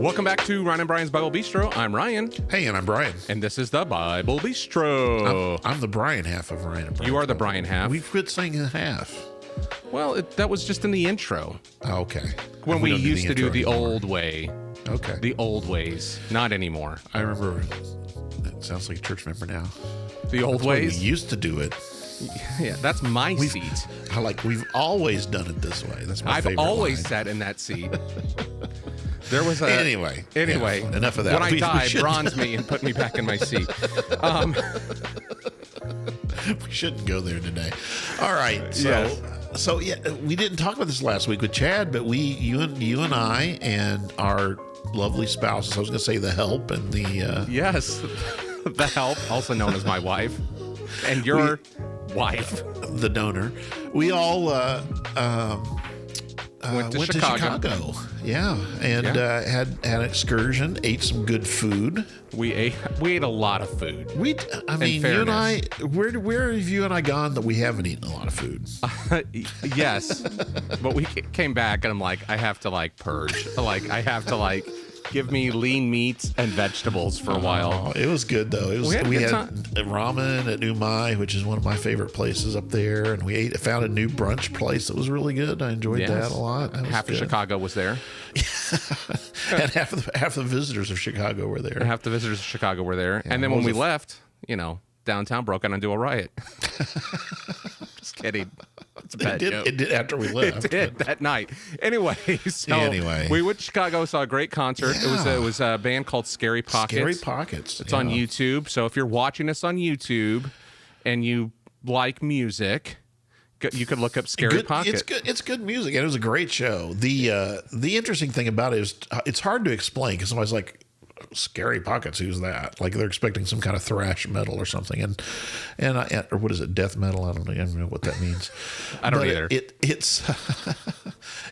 Welcome back to Ryan and Brian's Bible Bistro. I'm Ryan. Hey, and I'm Brian. And this is the Bible Bistro. I'm the Brian half of Ryan and Brian. You are the Brian half. We've quit saying half. Well, that was just in the intro. Oh, okay. When we used to do the anymore. old way. Okay. The old ways. Not anymore. I remember, it sounds like a church member now. The old That's the way ways? we used to do it. Yeah, that's my seat. We've always done it this way. That's my favorite I've always line. sat in that seat. There was a... Anyway. Anyway. Yeah, enough of that. When I die, bronze me and put me back in my seat. We shouldn't go there today. All right. So, Yes. so yeah, we didn't talk about this last week with Chad, but you and I and our lovely spouses, I was going to say the help and the... Yes. The help, also known as my wife. And your wife. The donor. We all Went to to Chicago. Yeah, and had an excursion, ate some good food. We ate a lot of food. I mean, you and I, where have you and I gone that we haven't eaten a lot of food? Yes, but we came back and I'm like, I have to purge. I have to give me lean meats and vegetables for a while. It was good though. We had time. ramen at New Mai, which is one of my favorite places up there, and we found a new brunch place that was really good. I enjoyed that a lot. Half of Chicago was there. And half the visitors of Chicago were there. Half the visitors of Chicago were there. Yeah, and then when we left, downtown broke out into a riot. Just kidding. It's a bad joke. It did after we left. It did that night. Anyway, we went to Chicago, saw a great concert. Yeah. It was a band called Scary Pockets. Scary Pockets. It's on YouTube. So if you're watching us on YouTube and you like music, you could look up Scary Pockets. It's good music, and it was a great show. The interesting thing about it is it's hard to explain because somebody's like, Scary Pockets, who's that? Like they're expecting some kind of thrash metal or something, or what is it, death metal? I don't know what that means. I don't either.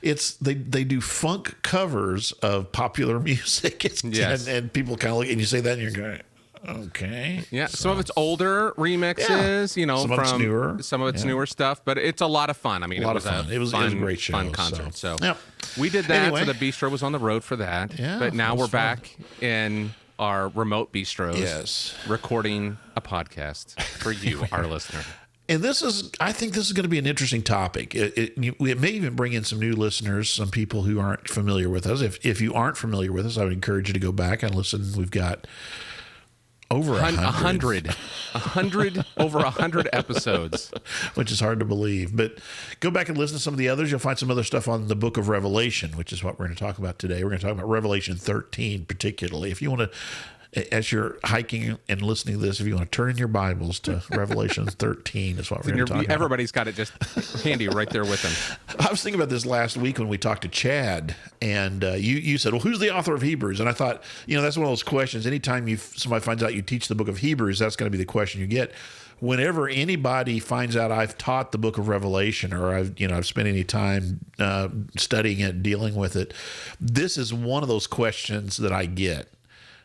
It's they do funk covers of popular music. Yes. and people kind of look and you say that and you're going, okay. Yeah, some of it's older remixes, some of it's newer. Some of it's newer stuff, but it's a lot of fun. I mean, it was a great show. Fun concert. So yep. We did that. Anyway. So the bistro was on the road for that. Yeah, but now we're fun. back in our remote bistros. Yes. Recording a podcast for you, our listener. And I think this is going to be an interesting topic. It may even bring in some new listeners, some people who aren't familiar with us. If you aren't familiar with us, I would encourage you to go back and listen. We've got over 100. Over 100 episodes. Which is hard to believe. But go back and listen to some of the others. You'll find some other stuff on the book of Revelation, which is what we're going to talk about today. We're going to talk about Revelation 13 particularly. If you want to, as you're hiking and listening to this, if you want to turn in your Bibles to Revelation 13 is what we're going to talk about. Everybody's got it just handy right there with them. I was thinking about this last week when we talked to Chad, and you said, well, who's the author of Hebrews? And I thought, that's one of those questions. Anytime somebody finds out you teach the book of Hebrews, that's going to be the question you get. Whenever anybody finds out I've taught the book of Revelation or I've spent any time studying it, dealing with it, this is one of those questions that I get.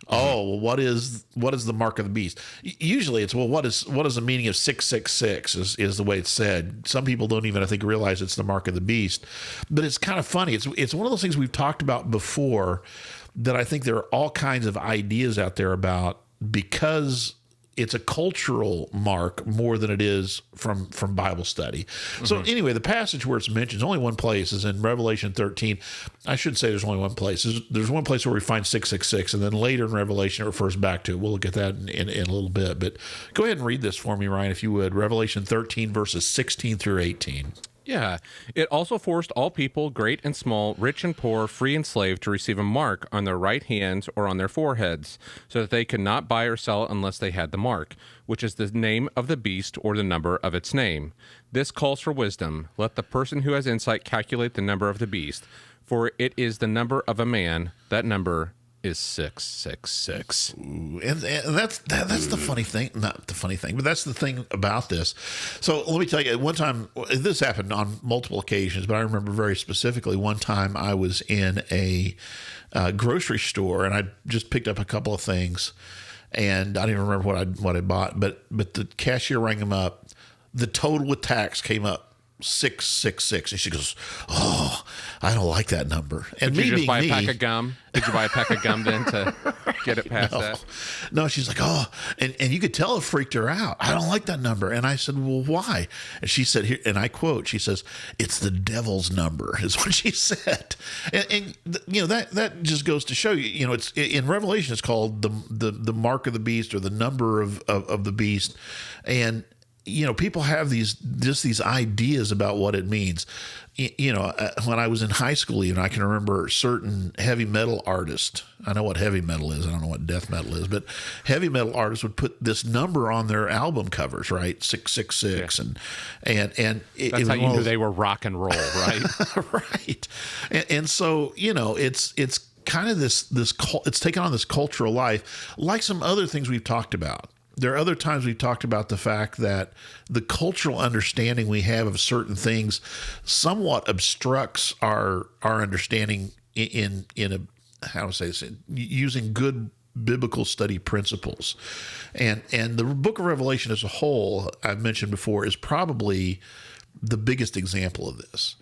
Oh, well, what is the mark of the beast? Usually it's, well, what is the meaning of 666 is the way it's said. Some people don't even, I think, realize it's the mark of the beast. But it's kind of funny. It's one of those things we've talked about before that I think there are all kinds of ideas out there about because it's a cultural mark more than it is from Bible study. Mm-hmm. So anyway, the passage where it's mentioned is only one place, is in Revelation 13. I should say there's only one place. There's one place where we find 666, and then later in Revelation it refers back to it. We'll look at that in a little bit. But go ahead and read this for me, Ryan, if you would. Revelation 13, verses 16 through 18. Yeah. It also forced all people, great and small, rich and poor, free and slave, to receive a mark on their right hands or on their foreheads, so that they could not buy or sell unless they had the mark, which is the name of the beast or the number of its name. This calls for wisdom. Let the person who has insight calculate the number of the beast, for it is the number of a man. That number is 666. Ooh, and that's the funny thing. Not the funny thing, but that's the thing about this. So let me tell you, one time, this happened on multiple occasions, but I remember very specifically one time I was in a grocery store and I just picked up a couple of things, and I don't even remember what I bought, but the cashier rang them up. The total with tax came up 666. And she goes, "Oh, I don't like that number." And Did me you just being buy a me, pack of gum? Did you buy a pack of gum then to get it past that? no, she's like, "Oh," and you could tell it freaked her out. "I don't like that number." And I said, "Well, why?" And she said, here, and I quote, she says, "It's the devil's number," is what she said. And that just goes to show you, it's in Revelation, it's called the mark of the beast, or the number of the beast. And people have these ideas about what it means. When I was in high school, I can remember certain heavy metal artists. I know what heavy metal is. I don't know what death metal is, but heavy metal artists would put this number on their album covers, right? 666, yeah. and that's how you knew they were rock and roll, right? Right. And so it's kind of this it's taken on this cultural life, like some other things we've talked about. There are other times we've talked about the fact that the cultural understanding we have of certain things somewhat obstructs our understanding in a, how do I say this, using good biblical study principles. And the book of Revelation as a whole, I've mentioned before, is probably the biggest example of this.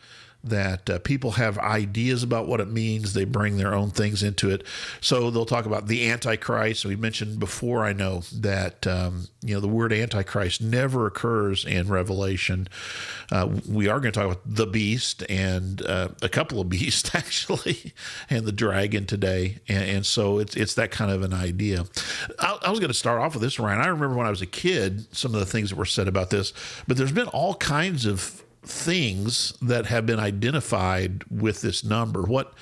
That people have ideas about what it means. They bring their own things into it. So they'll talk about the Antichrist. We mentioned before, I know, that the word Antichrist never occurs in Revelation. We are going to talk about the beast and a couple of beasts, actually, and the dragon today. And so it's that kind of an idea. I was going to start off with this, Ryan. I remember when I was a kid, some of the things that were said about this, but there's been all kinds of things that have been identified with this number. What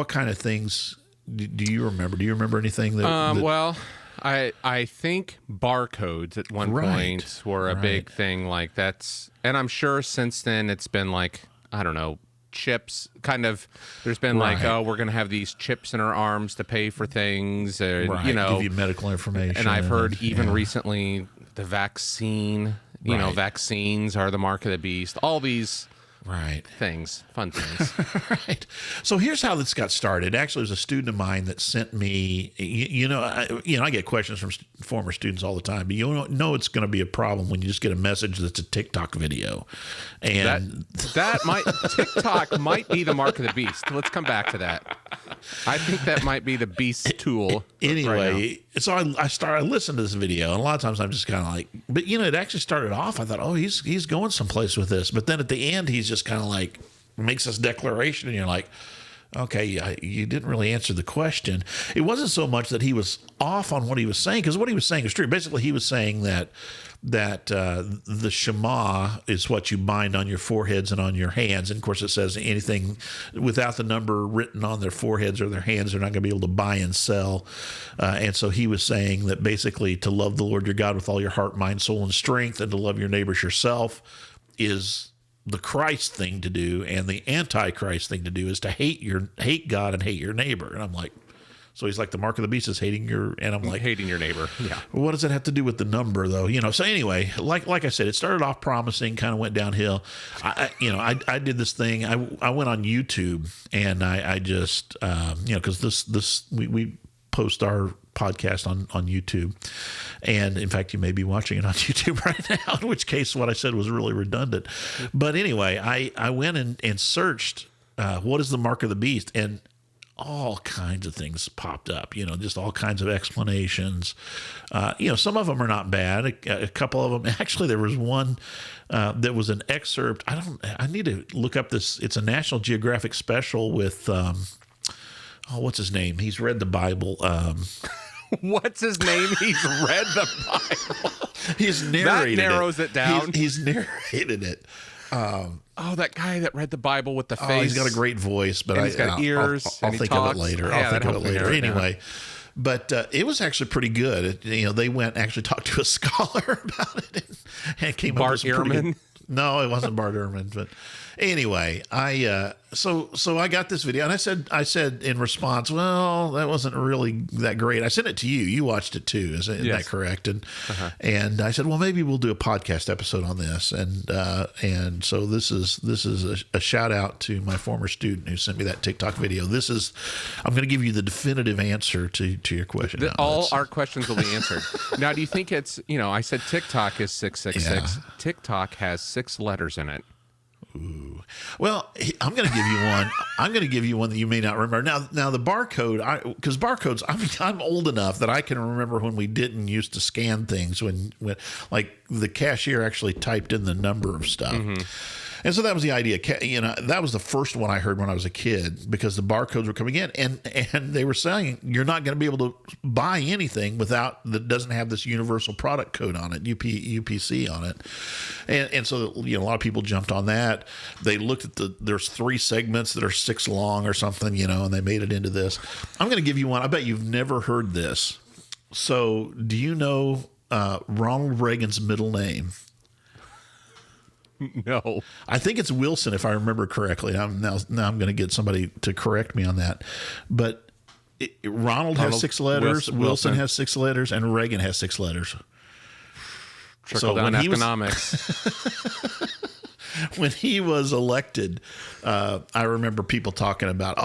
kind of things do you remember? Do you remember anything that well, I think barcodes at one point were a big thing, like that's, and I'm sure since then it's been like, I don't know, chips kind of, there's been like, oh, we're going to have these chips in our arms to pay for things, or, give you medical information. And I've heard even recently the vaccine, vaccines are the mark of the beast. All these things, fun things. Right. So here's how this got started. Actually, it was a student of mine that sent me, I get questions from former students all the time, but you know it's going to be a problem when you just get a message that's a TikTok video. And TikTok might be the mark of the beast. Let's come back to that. I think that might be the beast tool. Anyway, so I listened to this video, and a lot of times I'm just kind of like, but it actually started off, I thought, oh, he's going someplace with this. But then at the end, he's just kind of like makes this declaration, and you're like, okay, you didn't really answer the question. It wasn't so much that he was off on what he was saying, because what he was saying is true. Basically, he was saying that the Shema is what you bind on your foreheads and on your hands. And of course, it says anything without the number written on their foreheads or their hands, they're not going to be able to buy and sell. And so he was saying that basically to love the Lord your God with all your heart, mind, soul, and strength, and to love your neighbors yourself is the Christ thing to do, and the Antichrist thing to do is to hate God and hate your neighbor. And I'm like, so he's like, the mark of the beast is hating your, and I'm like, hating your neighbor. Yeah. Well, what does that have to do with the number, though? So anyway, like I said, it started off promising, kind of went downhill. I did this thing. I went on YouTube, and I just because we post our podcast on YouTube, and in fact you may be watching it on YouTube right now, in which case what I said was really redundant. But anyway, I went and searched what is the mark of the beast, and all kinds of things popped up, just all kinds of explanations. Some of them are not bad. A couple of them, actually, there was one that was an excerpt. I need to look up this. It's a National Geographic special with, what's his name? He's read the Bible. What's his name? He's read the Bible. He's narrated that narrows it down. He's narrated it. That guy that read the Bible with the face. He's got a great voice, but he's got ears. I'll think of it later. Yeah, I'll think of it later. Anyway, but it was actually pretty good. They went actually talked to a scholar about it, and came up with some pretty good. No, it wasn't Bart Ehrman, but anyway, so I got this video, and I said in response, well, that wasn't really that great. I sent it to you. You watched it too. Isn't that correct? And I said, well, maybe we'll do a podcast episode on this. And so this is a shout out to my former student who sent me that TikTok video. I'm going to give you the definitive answer to your question. All our questions will be answered. Now, do you think it's, I said TikTok is 666. Yeah. TikTok has 6 letters in it. Well, I'm going to give you one. I'm going to give you one that you may not remember. Now the barcode, because barcodes, I mean, I'm old enough that I can remember when we didn't used to scan things when like the cashier actually typed in the number of stuff. And so that was the idea. You know, that was the first one I heard when I was a kid, because the barcodes were coming in, and they were saying you're not going to be able to buy anything that doesn't have this universal product code on it, UPC on it. And so, you know, a lot of people jumped on that. They looked at there's 3 segments that are 6 long or something, you know, and they made it into this. I'm going to give you one. I bet you've never heard this. So do you know Ronald Reagan's middle name? No. I think it's Wilson, if I remember correctly. Now I'm going to get somebody to correct me on that. But Ronald has 6 letters, Wilson has 6 letters, and Reagan has 6 letters. Trickle down economics. When he was elected, I remember people talking about,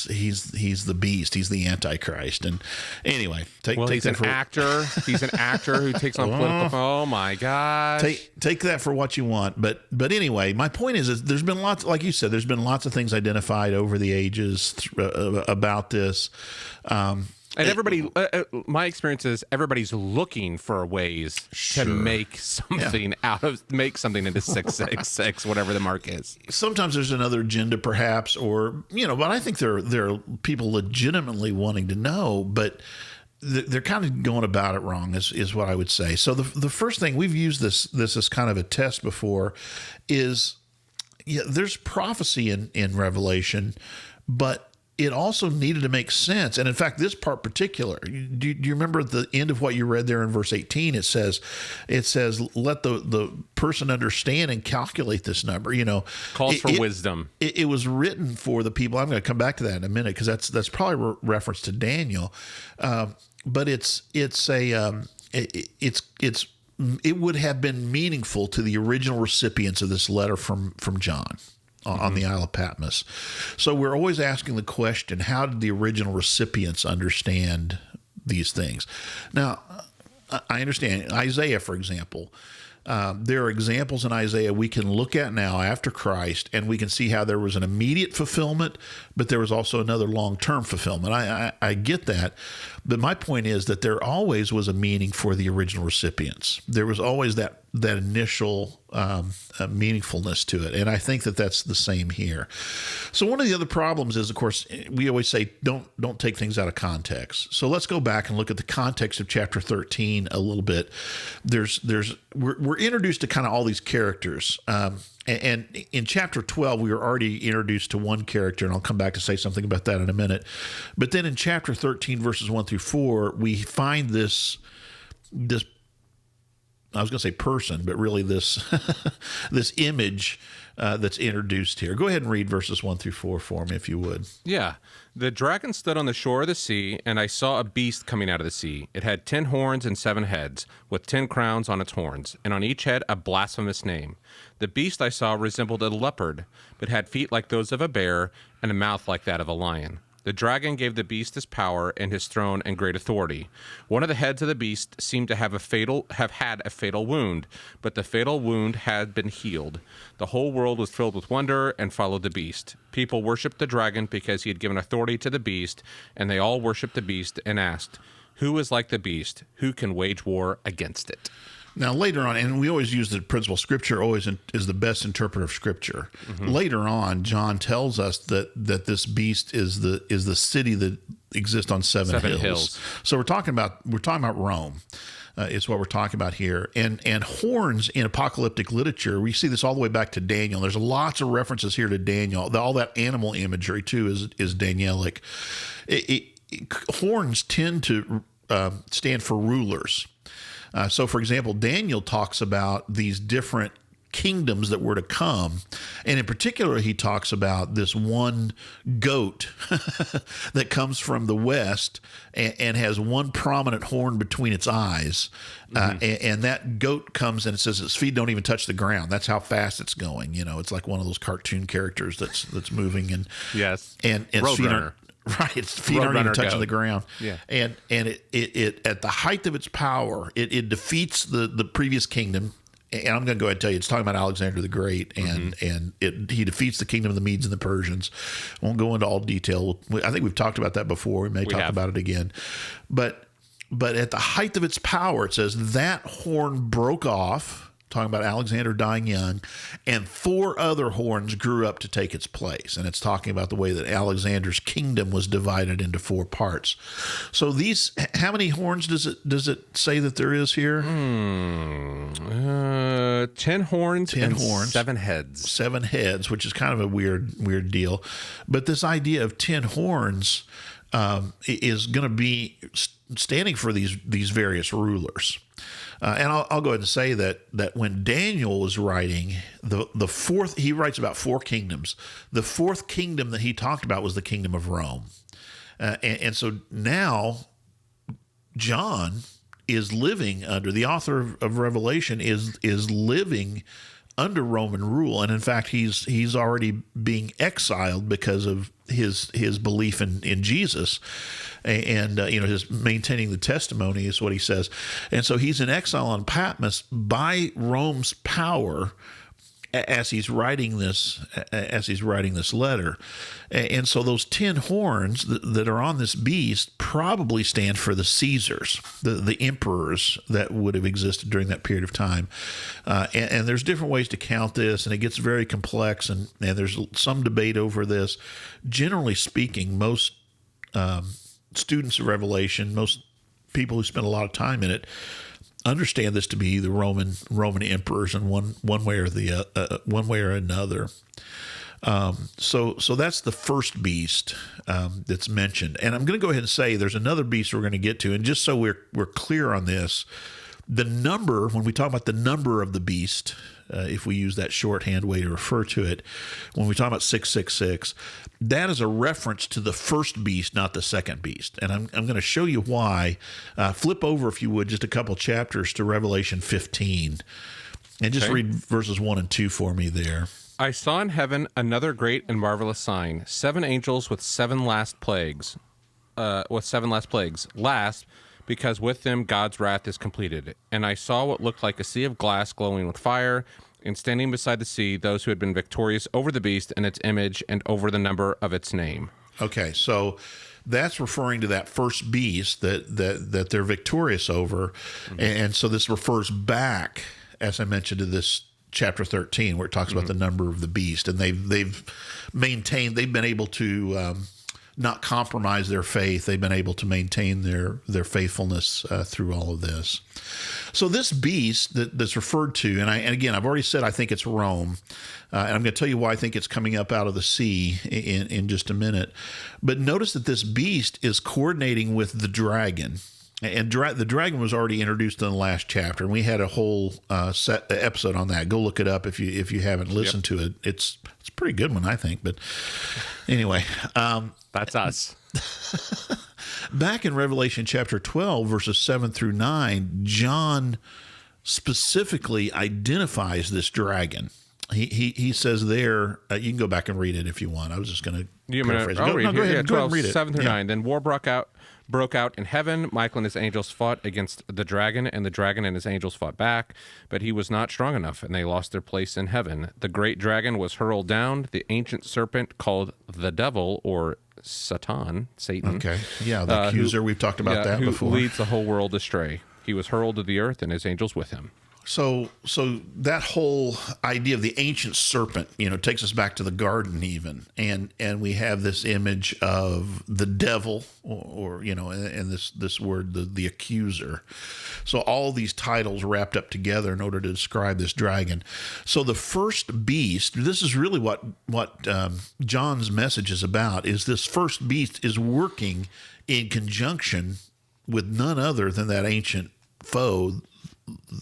he's the beast, he's the Antichrist, and anyway, he's an actor. He's an actor who takes on political. Oh my gosh! Take that for what you want, but anyway, my point is there's been lots, like you said, there's been lots of things identified over the ages about this. And everybody, my experience is everybody's looking for ways to make something make something into 666, whatever the mark is. Sometimes there's another agenda, perhaps, or, you know, but I think there are people legitimately wanting to know, but they're kind of going about it wrong, is what I would say. So the first thing, we've used this as kind of a test before, is there's prophecy in Revelation, but it also needed to make sense. And in fact, this part particular, do you remember at the end of what you read there in verse 18? It says, let the person understand and calculate this number. You know, calls for wisdom. It was written for the people. I'm going to come back to that in a minute, because that's probably a reference to Daniel. But it would have been meaningful to the original recipients of this letter from John on the Isle of Patmos. So we're always asking the question, how did the original recipients understand these things? Now, I understand Isaiah, for example. There are examples in Isaiah we can look at now after Christ, and we can see how there was an immediate fulfillment, but there was also another long-term fulfillment. I get that, but my point is that there always was a meaning for the original recipients. There was always that initial meaningfulness to it, and I think that's the same here. So one of the other problems is, of course, we always say don't take things out of context. So let's go back and look at the context of chapter 13 a little bit. We're introduced to kind of all these characters, and in chapter 12 we were already introduced to one character, and I'll come back to say something about that in a minute. But then in chapter 13 verses 1 through 4 we find this I was going to say person, but really this this image that's introduced here. Go ahead and read verses 1 through 4 for me, if you would. Yeah. The dragon stood on the shore of the sea, and I saw a beast coming out of the sea. It had 10 horns and 7 heads, with 10 crowns on its horns, and on each head a blasphemous name. The beast I saw resembled a leopard, but had feet like those of a bear, and a mouth like that of a lion. The dragon gave the beast his power and his throne and great authority. One of the heads of the beast seemed to have had a fatal wound, but the fatal wound had been healed. The whole world was filled with wonder and followed the beast. People worshipped the dragon because he had given authority to the beast, and they all worshipped the beast and asked, "Who is like the beast? Who can wage war against it?" Now, later on, and we always use the principle, Scripture always is the best interpreter of Scripture. Mm-hmm. Later on, John tells us that this beast is the city that exists on seven hills. So we're talking about Rome. Is what we're talking about here. And horns in apocalyptic literature, we see this all the way back to Daniel. There's lots of references here to Daniel. All that animal imagery, too, is Danielic. Horns tend to stand for rulers. So, for example, Daniel talks about these different kingdoms that were to come. And in particular, he talks about this one goat that comes from the west and has one prominent horn between its eyes. Mm-hmm. And that goat comes and it says its feet don't even touch the ground. That's how fast it's going. You know, it's like one of those cartoon characters that's moving. And yes, and its feet aren't. Right, its feet aren't even touching the ground. Yeah, and it at the height of its power, it defeats the previous kingdom, and I'm going to go ahead and tell you, it's talking about Alexander the Great, and he defeats the kingdom of the Medes and the Persians. I won't go into all detail. I think we've talked about that before. We may talk about it again. But at the height of its power, it says that horn broke off, talking about Alexander dying young, and 4 other horns grew up to take its place. And it's talking about the way that Alexander's kingdom was divided into 4 parts. So how many horns does it say that there is here? 10 horns 10 and horns. 7 heads. 7 heads, which is kind of a weird deal. But this idea of 10 horns is going to be standing for these various rulers. And I'll go ahead and say that when Daniel was writing the fourth, he writes about 4 kingdoms. The 4th kingdom that he talked about was the kingdom of Rome. And so now John is living under, the author of Revelation is living under Roman rule, and in fact, he's already being exiled because of his belief in Jesus, and his maintaining the testimony is what he says, and so he's in exile on Patmos by Rome's power as he's writing this letter. And so those 10 horns that are on this beast probably stand for the Caesars, the emperors that would have existed during that period of time. And there's different ways to count this, and it gets very complex, and there's some debate over this. Generally speaking, most students of Revelation, most people who spend a lot of time in it, understand this to be the Roman emperors in one way or another. So that's the first beast that's mentioned, and I'm going to go ahead and say there's another beast we're going to get to, and just so we're clear on this, the number, when we talk about the number of the beast, if we use that shorthand way to refer to it, when we talk about 666, that is a reference to the first beast, not the second beast. And I'm going to show you why. Flip over, if you would, just a couple chapters to Revelation 15, and just read verses 1 and 2 for me there. I saw in heaven another great and marvelous sign, 7 angels with 7 last plagues. Last, because with them God's wrath is completed. And I saw what looked like a sea of glass glowing with fire, and standing beside the sea, those who had been victorious over the beast and its image and over the number of its name. Okay, so that's referring to that first beast that they're victorious over. Mm-hmm. And so this refers back, as I mentioned, to this chapter 13, where it talks about the number of the beast. And they've been able to not compromise their faith. They've been able to maintain their faithfulness through all of this. So this beast that's referred to, and again, I've already said I think it's Rome, and I'm going to tell you why I think it's coming up out of the sea in just a minute. But notice that this beast is coordinating with the dragon. And the dragon was already introduced in the last chapter, and we had a whole episode on that. Go look it up if you haven't listened to it. It's a pretty good one, I think. But anyway, that's us. Back in Revelation chapter 12, verses 7 through 9, John specifically identifies this dragon. He says there, you can go back and read it if you want. I was just going to paraphrase it. Go ahead and read it. 7 through 9. Then war broke out in heaven. Michael and his angels fought against the dragon, and the dragon and his angels fought back, but he was not strong enough, and they lost their place in heaven. The great dragon was hurled down, the ancient serpent called the devil, or Satan. Okay. Yeah, the accuser. We've talked about that before. Who leads the whole world astray. He was hurled to the earth, and his angels with him. So that whole idea of the ancient serpent, takes us back to the garden even, and we have this image of the devil, or and this word, the accuser. So all these titles wrapped up together in order to describe this dragon. So the first beast, this is really what John's message is about. Is this first beast is working in conjunction with none other than that ancient foe,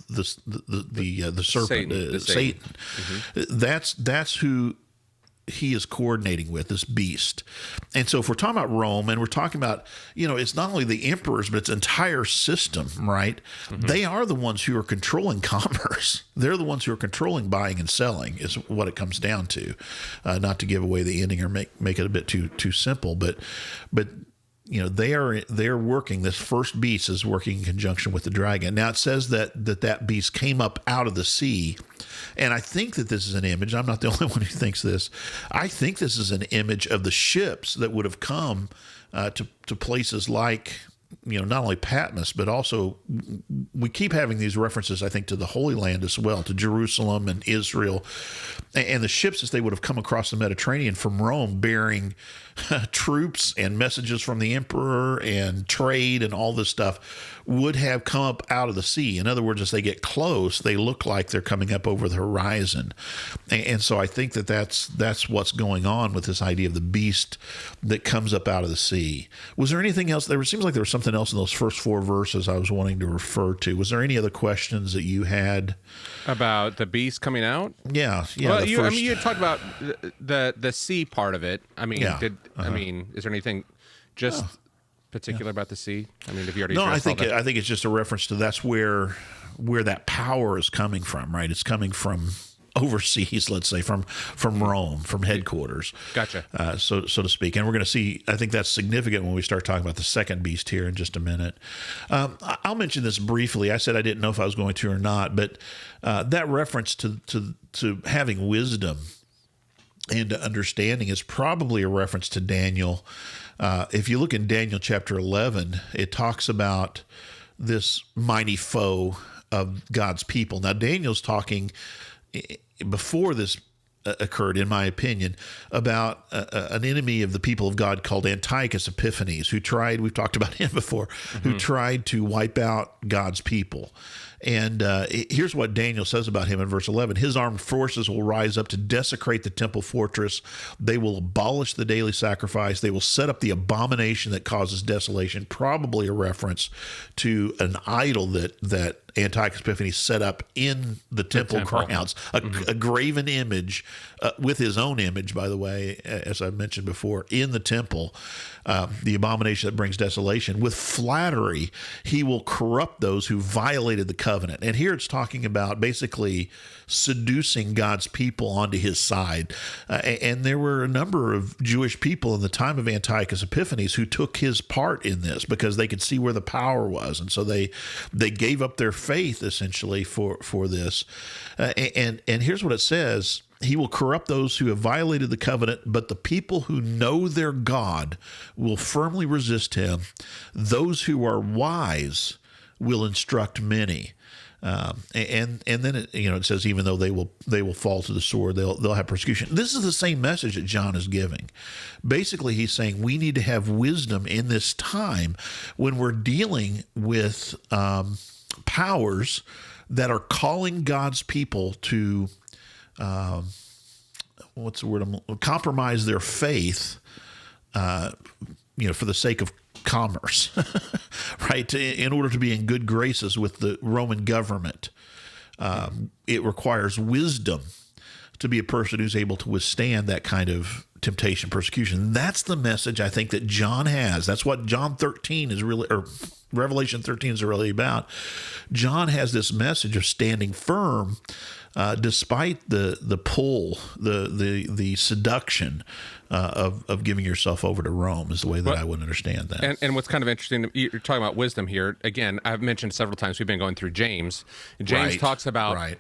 the serpent, Satan. Mm-hmm. That's who he is coordinating with, this beast. And so if we're talking about Rome, and we're talking about, it's not only the emperors, but its entire system, right? Mm-hmm. They are the ones who are controlling commerce. They're the ones who are controlling buying and selling, is what it comes down to. Not to give away the ending or make it a bit too simple, but they're working. This first beast is working in conjunction with the dragon. Now it says that beast came up out of the sea, and I think that this is an image. I'm not the only one who thinks this. I think this is an image of the ships that would have come to places like, not only Patmos, but also we keep having these references, I think, to the Holy Land as well, to Jerusalem and Israel, and the ships as they would have come across the Mediterranean from Rome bearing troops and messages from the emperor and trade and all this stuff would have come up out of the sea. In other words, as they get close, they look like they're coming up over the horizon. And so I think that's what's going on with this idea of the beast that comes up out of the sea. Was there anything else? Seems like there was something else in those first 4 verses I was wanting to refer to. Was there any other questions that you had about the beast coming out? Yeah. Well, you had talked about the sea part of it. I mean, is there anything just particular about the sea? I mean, have you already? No, I think it's just a reference to that's where that power is coming from, right? It's coming from overseas, let's say, from Rome, from headquarters. Gotcha. So to speak. And we're going to see, I think that's significant when we start talking about the second beast here in just a minute. I'll mention this briefly. I said I didn't know if I was going to or not, but that reference to having wisdom and understanding is probably a reference to Daniel. If you look in Daniel chapter 11, it talks about this mighty foe of God's people. Now, Daniel's talking before this occurred, in my opinion, about an enemy of the people of God called Antiochus Epiphanes, who tried, we've talked about him before, who tried to wipe out God's people. And here's what Daniel says about him in verse 11. His armed forces will rise up to desecrate the temple fortress. They will abolish the daily sacrifice. They will set up the abomination that causes desolation, probably a reference to an idol that Antiochus Epiphanes set up in the temple grounds, a graven image with his own image, by the way, as I mentioned before, in the temple, the abomination that brings desolation. With flattery, he will corrupt those who violated the covenant. And here it's talking about basically seducing God's people onto his side. And there were a number of Jewish people in the time of Antiochus Epiphanes who took his part in this because they could see where the power was. And so they gave up their faith essentially for this. And here's what it says. He will corrupt those who have violated the covenant, but the people who know their God will firmly resist him. Those who are wise will instruct many. And then it says, even though they will fall to the sword, they'll have persecution. This is the same message that John is giving. Basically, he's saying we need to have wisdom in this time when we're dealing with powers that are calling God's people to compromise their faith, for the sake of commerce, right? In order to be in good graces with the Roman government, it requires wisdom to be a person who's able to withstand that kind of temptation, persecution. That's the message I think that John has. That's what John 13 is really, or Revelation 13 is really about. John has this message of standing firm despite the pull, the seduction of giving yourself over to Rome is the way that I would understand that. And what's kind of interesting, you're talking about wisdom here. Again, I've mentioned several times we've been going through James. James talks about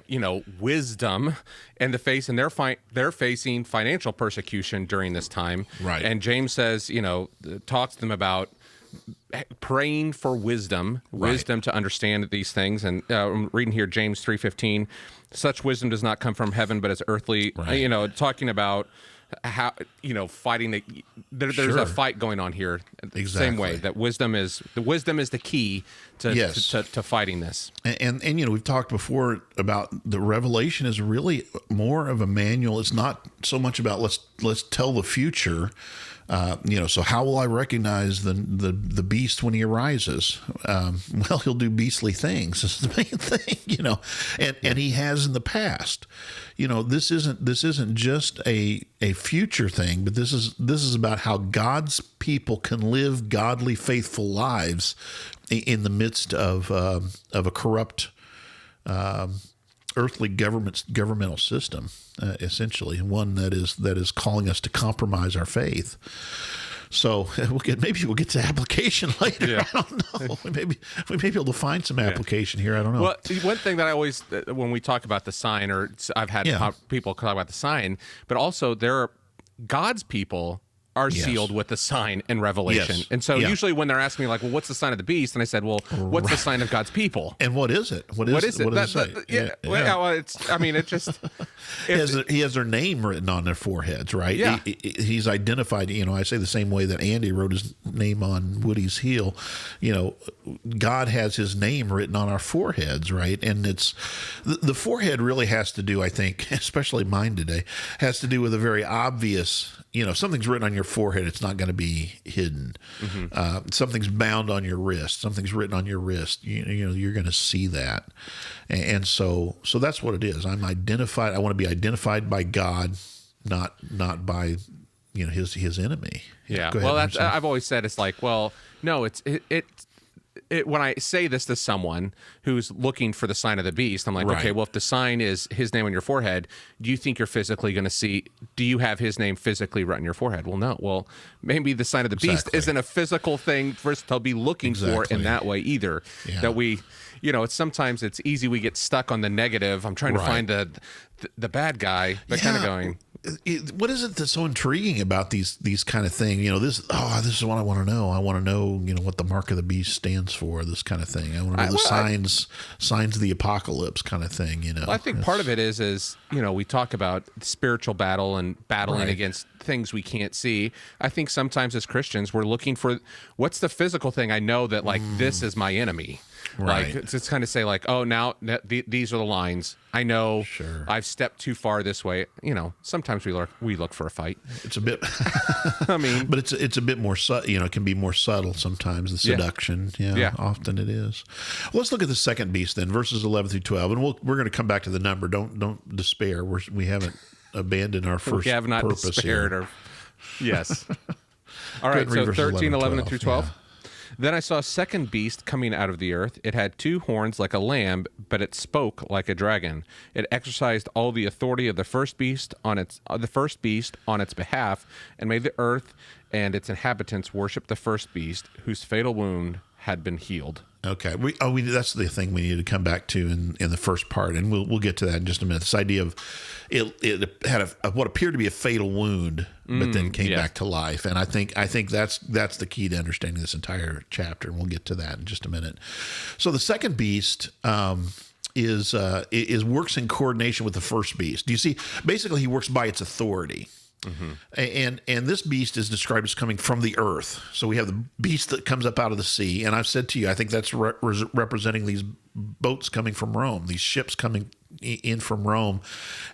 wisdom and they're facing financial persecution during this time. Right. And James says, talks to them about praying for wisdom to understand these things. And I'm reading here James 3:15. Such wisdom does not come from heaven, but is earthly. Right. Talking about how fighting there's a fight going on here. Exactly. Same way that wisdom is the key to fighting this. And we've talked before about the Revelation is really more of a manual. It's not so much about let's tell the future. So how will I recognize the beast when he arises? Well, he'll do beastly things. This is the main thing, and he has in the past. This isn't just a future thing, but this is about how God's people can live godly, faithful lives in the midst of a corrupt earthly governmental system, essentially, one that is calling us to compromise our faith. So maybe we'll get to application later. Yeah. I don't know. We may be able to find some application here. I don't know. Well, one thing that I always, when we talk about the sign, or I've had people talk about the sign, but also God's people are sealed with the sign in Revelation. Yes. And so usually when they're asking me like, well, what's the sign of the beast? And I said, well, what's the sign of God's people? And what is it? What is it? What does it say? Well, it's, I mean, it just... He has their name written on their foreheads, right? Yeah. He's identified, I say the same way that Andy wrote his name on Woody's heel. God has his name written on our foreheads, right? And it's the forehead really has to do, I think, especially mine today, has to do with a very obvious, if something's written on your forehead, it's not going to be hidden. Mm-hmm. Something's bound on your wrist, something's written on your wrist, you're going to see that. And so that's what it is. I'm identified. I want to be identified by God, not by his enemy. Yeah. Go ahead, Well, I've always said it's like, well, no, it's when I say this to someone who's looking for the sign of the beast, I'm like, right. Okay, well, if the sign is his name on your forehead, do you think you're physically going to see? Do you have his name physically written on your forehead? Well, no. Well, maybe the sign of the beast isn't a physical thing for us to be looking for in that way either. Yeah. That we, it's sometimes it's easy we get stuck on the negative. I'm trying to find the bad guy, but kind of going. What is it that's so intriguing about these kind of things? This is what I want to know. I want to know, what the mark of the beast stands for. This kind of thing. I want to know the signs of the apocalypse kind of thing. Well, I think part of it is we talk about spiritual battle and battling against things we can't see. I think sometimes as Christians we're looking for what's the physical thing I know that this is my enemy. Right. Like it's kind of say like, oh, now these are the lines. I know I've stepped too far this way. Sometimes we look for a fight. It's a bit, I mean, but it's a bit more subtle. It can be more subtle sometimes. The seduction, often it is. Well, let's look at the second beast then, verses 11 through 12, and we're going to come back to the number. Don't despair. We haven't abandoned our first. We have not purpose despaired. here. Yes. All right. So 13, 11 through 12. Yeah. Then I saw a second beast coming out of the earth. It had two horns like a lamb, but it spoke like a dragon. It exercised all the authority of the first beast on its behalf, and made the earth and its inhabitants worship the first beast, whose fatal wound had been healed. Okay, that's the thing we need to come back to in the first part, and we'll get to that in just a minute. This idea of it had what appeared to be a fatal wound, but then came back to life, and I think that's the key to understanding this entire chapter, and we'll get to that in just a minute. So the second beast is works in coordination with the first beast. Do you see? Basically, he works by its authority. Mm-hmm. And this beast is described as coming from the earth. So we have the beast that comes up out of the sea. And I've said to you, I think that's representing these boats coming from Rome, these ships coming in from Rome.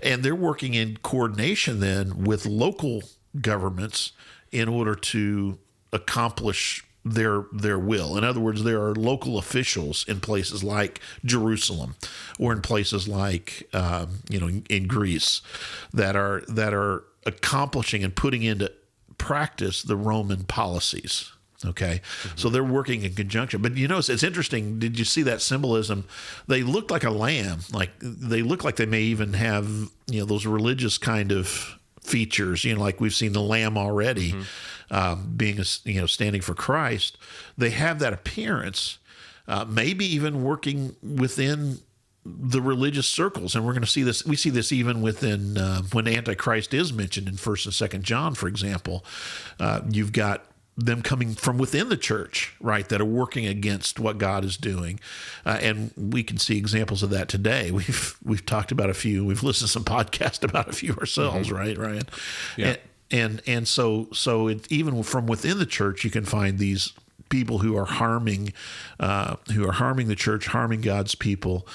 And they're working in coordination then with local governments in order to accomplish their will. In other words, there are local officials in places like Jerusalem or in places like in Greece that are accomplishing and putting into practice the Roman policies. Okay. Mm-hmm. So they're working in conjunction. But it's interesting. Did you see that symbolism? They look like a lamb. Like they look like they may even have, those religious kind of features, like we've seen the lamb already, being, standing for Christ. They have that appearance, maybe even working within the religious circles. And we're going to see this. We see this even within when Antichrist is mentioned in 1st and 2nd John, for example. You've got them coming from within the church, right, that are working against what God is doing. And we can see examples of that today. We've talked about a few. We've listened to some podcasts about a few ourselves, right, Ryan? Yeah. And so even from within the church, you can find these people who are harming the church, harming God's people.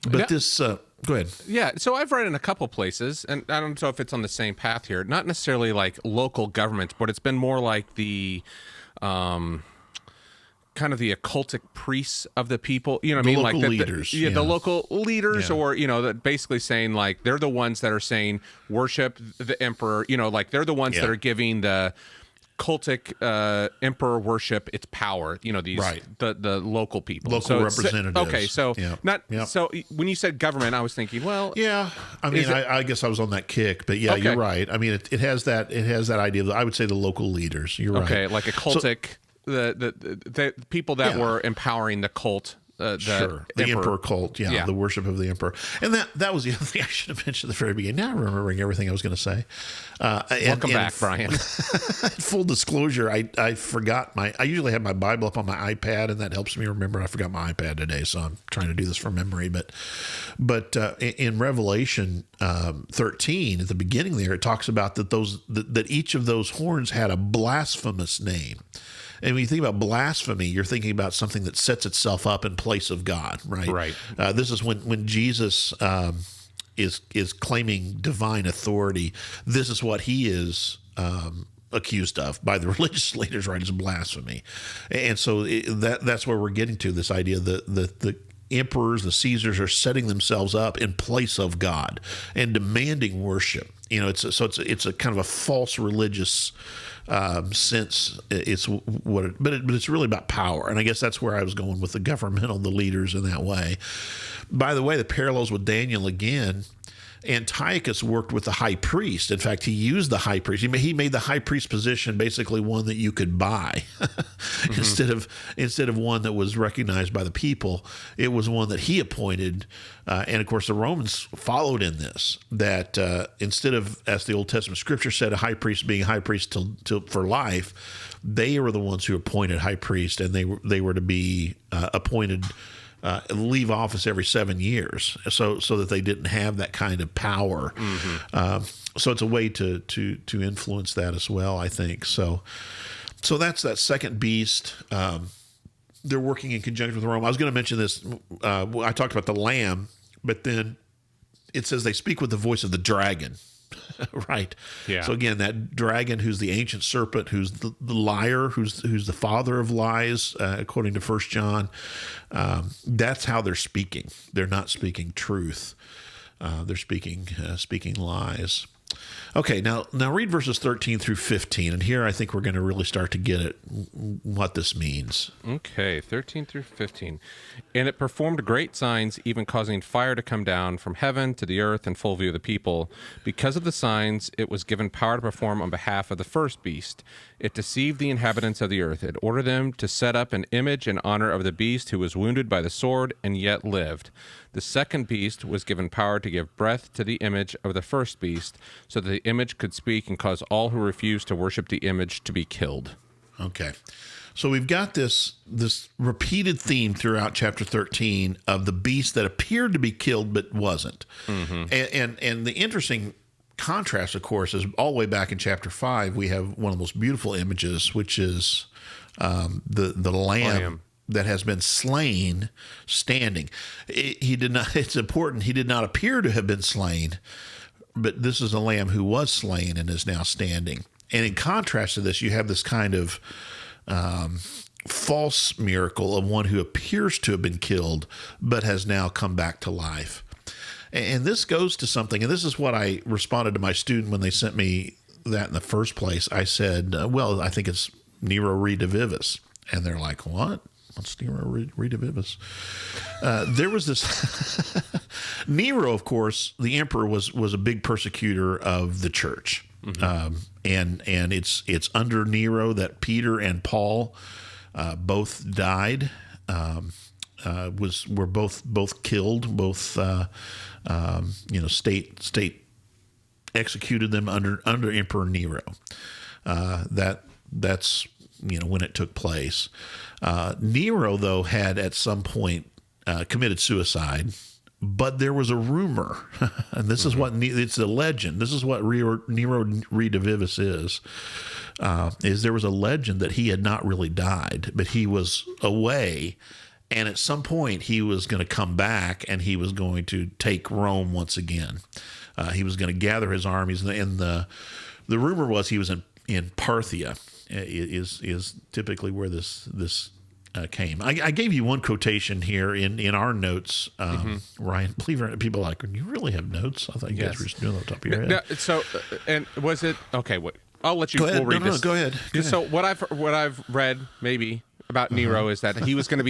This, go ahead. Yeah. So I've read in a couple places, and I don't know if it's on the same path here. Not necessarily like local governments, but it's been more like the kind of the occultic priests of the people. You know what I mean? Like the leaders. The local leaders, or that basically saying like they're the ones that are saying worship the emperor. Like they're the ones that are giving the cultic emperor worship, it's power. These Right. the local people, Local representatives. Okay, so Yep. so when you said government, I was thinking, well, Yeah, I mean, I guess I was on that kick, but yeah, Okay. you're right. I mean, it has that idea of, I would say, the local leaders. You're right. okay, like a cultic, the people that were empowering the cult. Sure, the emperor cult, Yeah. the worship of the emperor, and that was the other thing I should have mentioned at the very beginning. Now I'm remembering everything I was going to say. Welcome back, Brian. Full disclosure, I forgot I usually have my Bible up on my iPad, and that helps me remember. I forgot my iPad today, so I'm trying to do this from memory. But in Revelation 13, at the beginning there, it talks about that each of those horns had a blasphemous name. And when you think about blasphemy, you're thinking about something that sets itself up in place of God, right? Right. This is when Jesus is claiming divine authority. This is what he is accused of by the religious leaders, right? Is blasphemy, and so that's where we're getting to this idea that the emperors, the Caesars, are setting themselves up in place of God and demanding worship. It's a kind of a false religious sense. It's but it's really about power, and I guess that's where I was going with the leaders in that way. By the way, the parallels with Daniel again. Antiochus worked with the high priest. In fact, he used the high priest. He made the high priest position basically one that you could buy instead of one that was recognized by the people. It was one that he appointed, and of course the Romans followed in this. That instead of, as the Old Testament Scripture said, a high priest being a high priest till for life, they were the ones who appointed high priest, and they were to be appointed. Leave office every 7 years, so that they didn't have that kind of power. So it's a way to influence that as well, I think. So that's that second beast. They're working in conjunction with Rome. I was going to mention this. I talked about the lamb, but then it says they speak with the voice of the dragon. Right. Yeah. So again, that dragon, who's the ancient serpent, who's the liar, who's the father of lies, according to 1 John. That's how they're speaking. They're not speaking truth. They're speaking lies. Okay, now read verses 13 through 15, and here I think we're going to really start to get at what this means. Okay, 13 through 15. And it performed great signs, even causing fire to come down from heaven to the earth in full view of the people. Because of the signs, it was given power to perform on behalf of the first beast. It deceived the inhabitants of the earth. It ordered them to set up an image in honor of the beast who was wounded by the sword and yet lived. The second beast was given power to give breath to the image of the first beast, so that the image could speak and cause all who refused to worship the image to be killed. Okay. So we've got this repeated theme throughout chapter 13 of the beast that appeared to be killed but wasn't. And the interesting contrast, of course, is all the way back in chapter 5, we have one of the most beautiful images, which is the lamb that has been slain standing. He did not. It's important. He did not appear to have been slain, but this is a lamb who was slain and is now standing. And in contrast to this, you have this kind of false miracle of one who appears to have been killed, but has now come back to life. And this goes to something, and this is what I responded to my student when they sent me that in the first place. I said, well, I think it's Nero Redivivus. And they're like, what? What's Nero Redivivus? There was this Nero, of course, the emperor was a big persecutor of the church. And it's under Nero that Peter and Paul both died. Were both killed. Both state executed them under Emperor Nero. That's when it took place. Nero, though, had at some point committed suicide, but there was a rumor, and this is what it's a legend. This is what Nero Redivivus is there was a legend that he had not really died, but he was away, and at some point he was going to come back, and he was going to take Rome once again. He was going to gather his armies, and the rumor was he was in Parthia. Is typically where this came. I gave you one quotation here in our notes, Ryan. Believe it or not, people are like, you really have notes? I thought you guys were just doing it on top of your head. So, and was it okay? What I'll let you. Go ahead. We'll read No, this. go ahead. Go So ahead. what I've read maybe about Nero is that he was going to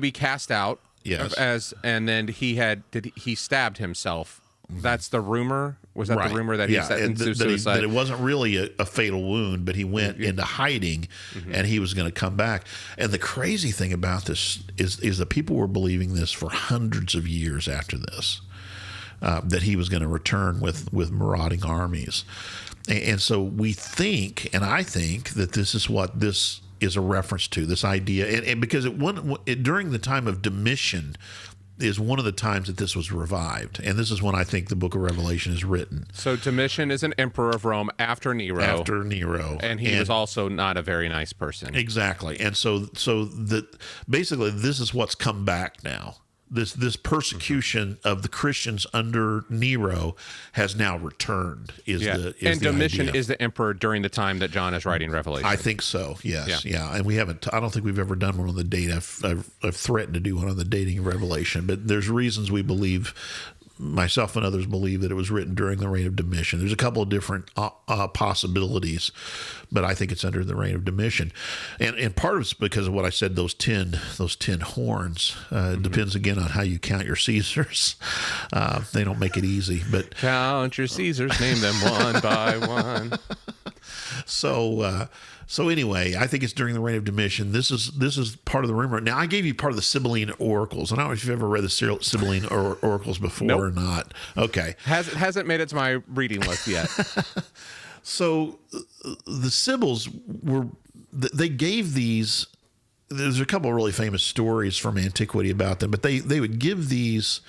be cast out. Yes. And then he stabbed himself. That's the rumor. Was that Right. the rumor that he set into suicide? That it wasn't really a fatal wound, but he went into hiding, and he was going to come back. And the crazy thing about this is that people were believing this for hundreds of years after this, that he was going to return with marauding armies. And so we think, and I think, that this is what this is a reference to, this idea. And because during the time of Domitian is one of the times that this was revived. And this is when I think the book of Revelation is written. So Domitian is an emperor of Rome after Nero. After Nero. And he was also not a very nice person. Exactly. And so basically this is what's come back now. This persecution of the Christians under Nero has now returned. And Domitian idea. is the emperor during the time that John is writing Revelation. I think so. Yes. Yeah. And we haven't. I don't think we've ever done one on the date. I've threatened to do one on the dating of Revelation, but there's reasons we believe. Myself and others believe that it was written during the reign of Domitian. There's a couple of different possibilities, but I think it's under the reign of Domitian, and part of it's because of what I said. Those 10 horns depends again on how you count your Caesars. They don't make it easy, but count your Caesars, name them one by one. So anyway, I think it's during the reign of Domitian. This is part of the rumor. Now, I gave you part of the Sibylline oracles. I don't know if you've ever read the Sibylline oracles before or not. Okay. Hasn't made it to my reading list yet. So the Sibyls they gave these. There's a couple of really famous stories from antiquity about them, but they would give these.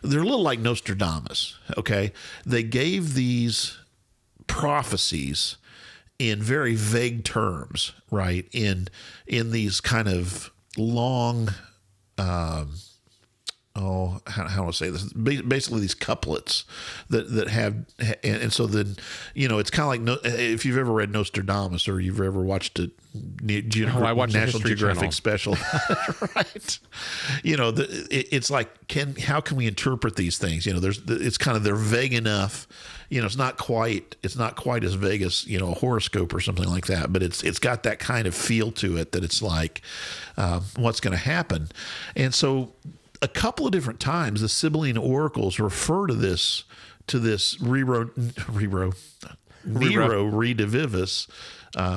They're a little like Nostradamus. Okay, they gave these prophecies in very vague terms, right? In these kind of long, how do I say this? Basically, these couplets that have, and so then, it's kind of like if you've ever read Nostradamus or you've ever watched a I watched National the History Geographic Channel. special, right? It's like, how can we interpret these things? It's kind of, they're vague enough. It's not quite as vague as a horoscope or something like that, but it's got that kind of feel to it that it's like what's going to happen. And so a couple of different times the Sibylline oracles refer to this Nero Redivivus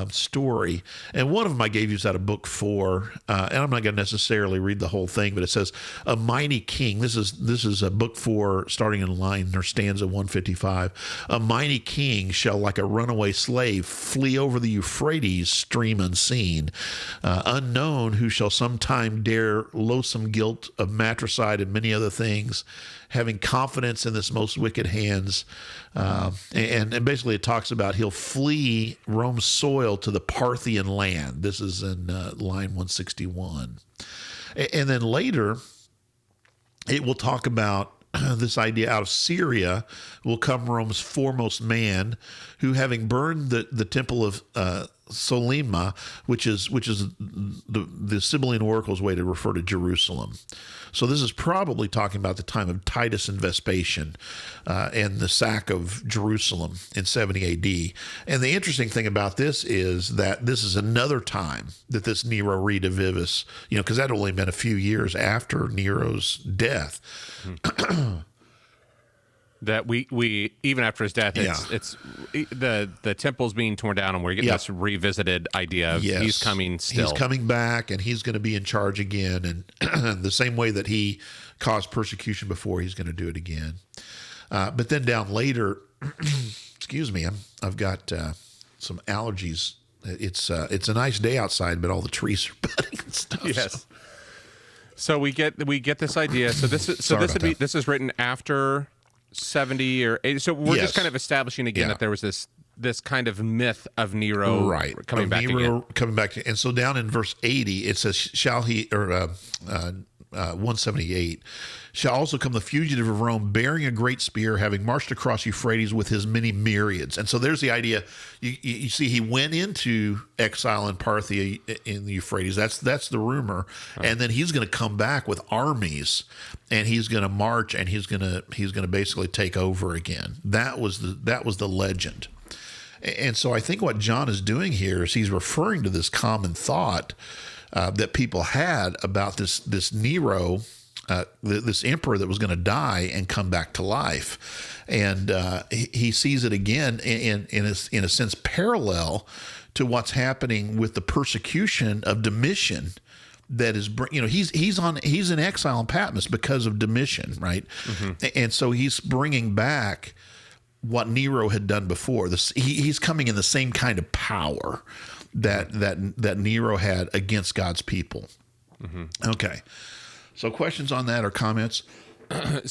story. And one of them I gave you is out of book 4, and I'm not going to necessarily read the whole thing, but it says, a mighty king, this is a book 4 starting in line or stanza 155, a mighty king shall like a runaway slave flee over the Euphrates stream unseen, unknown who shall sometime dare loathsome guilt of matricide and many other things, having confidence in this most wicked hands. And basically it talks about he'll flee Rome's soil to the Parthian land. This is in line 161. And then later it will talk about this idea, out of Syria will come Rome's foremost man, who having burned the temple of Solima, which is the Sibylline oracle's way to refer to Jerusalem. So this is probably talking about the time of Titus and Vespasian and the sack of Jerusalem in 70 AD. And the interesting thing about this is that this is another time that this Nero Redivivus, because that only been a few years after Nero's death. That we even after his death, it's the temple's being torn down, and we're getting this revisited idea of he's coming still. He's coming back, and he's going to be in charge again, and the same way that he caused persecution before, he's going to do it again. But then down later, excuse me, I've got some allergies. It's a nice day outside, but all the trees are budding and stuff. Yes. So we get this idea. So this is written after 70 or 80. So we're just kind of establishing again that there was this kind of myth of Nero coming back again. And so down in verse 80, it says, shall he, or 178, shall also come the fugitive of Rome, bearing a great spear, having marched across Euphrates with his many myriads. And so there's the idea. You see, he went into exile in Parthia in the Euphrates. That's the rumor. And then he's going to come back with armies, and he's going to march, and he's going to basically take over again. That was the legend. And so I think what John is doing here is he's referring to this common thought that people had about this Nero, this emperor that was going to die and come back to life. And he sees it again in a sense parallel to what's happening with the persecution of Domitian. That is, he's in exile in Patmos because of Domitian, right? And so he's bringing back what Nero had done before. He's coming in the same kind of power that Nero had against God's people. Okay, so questions on that or comments? I'm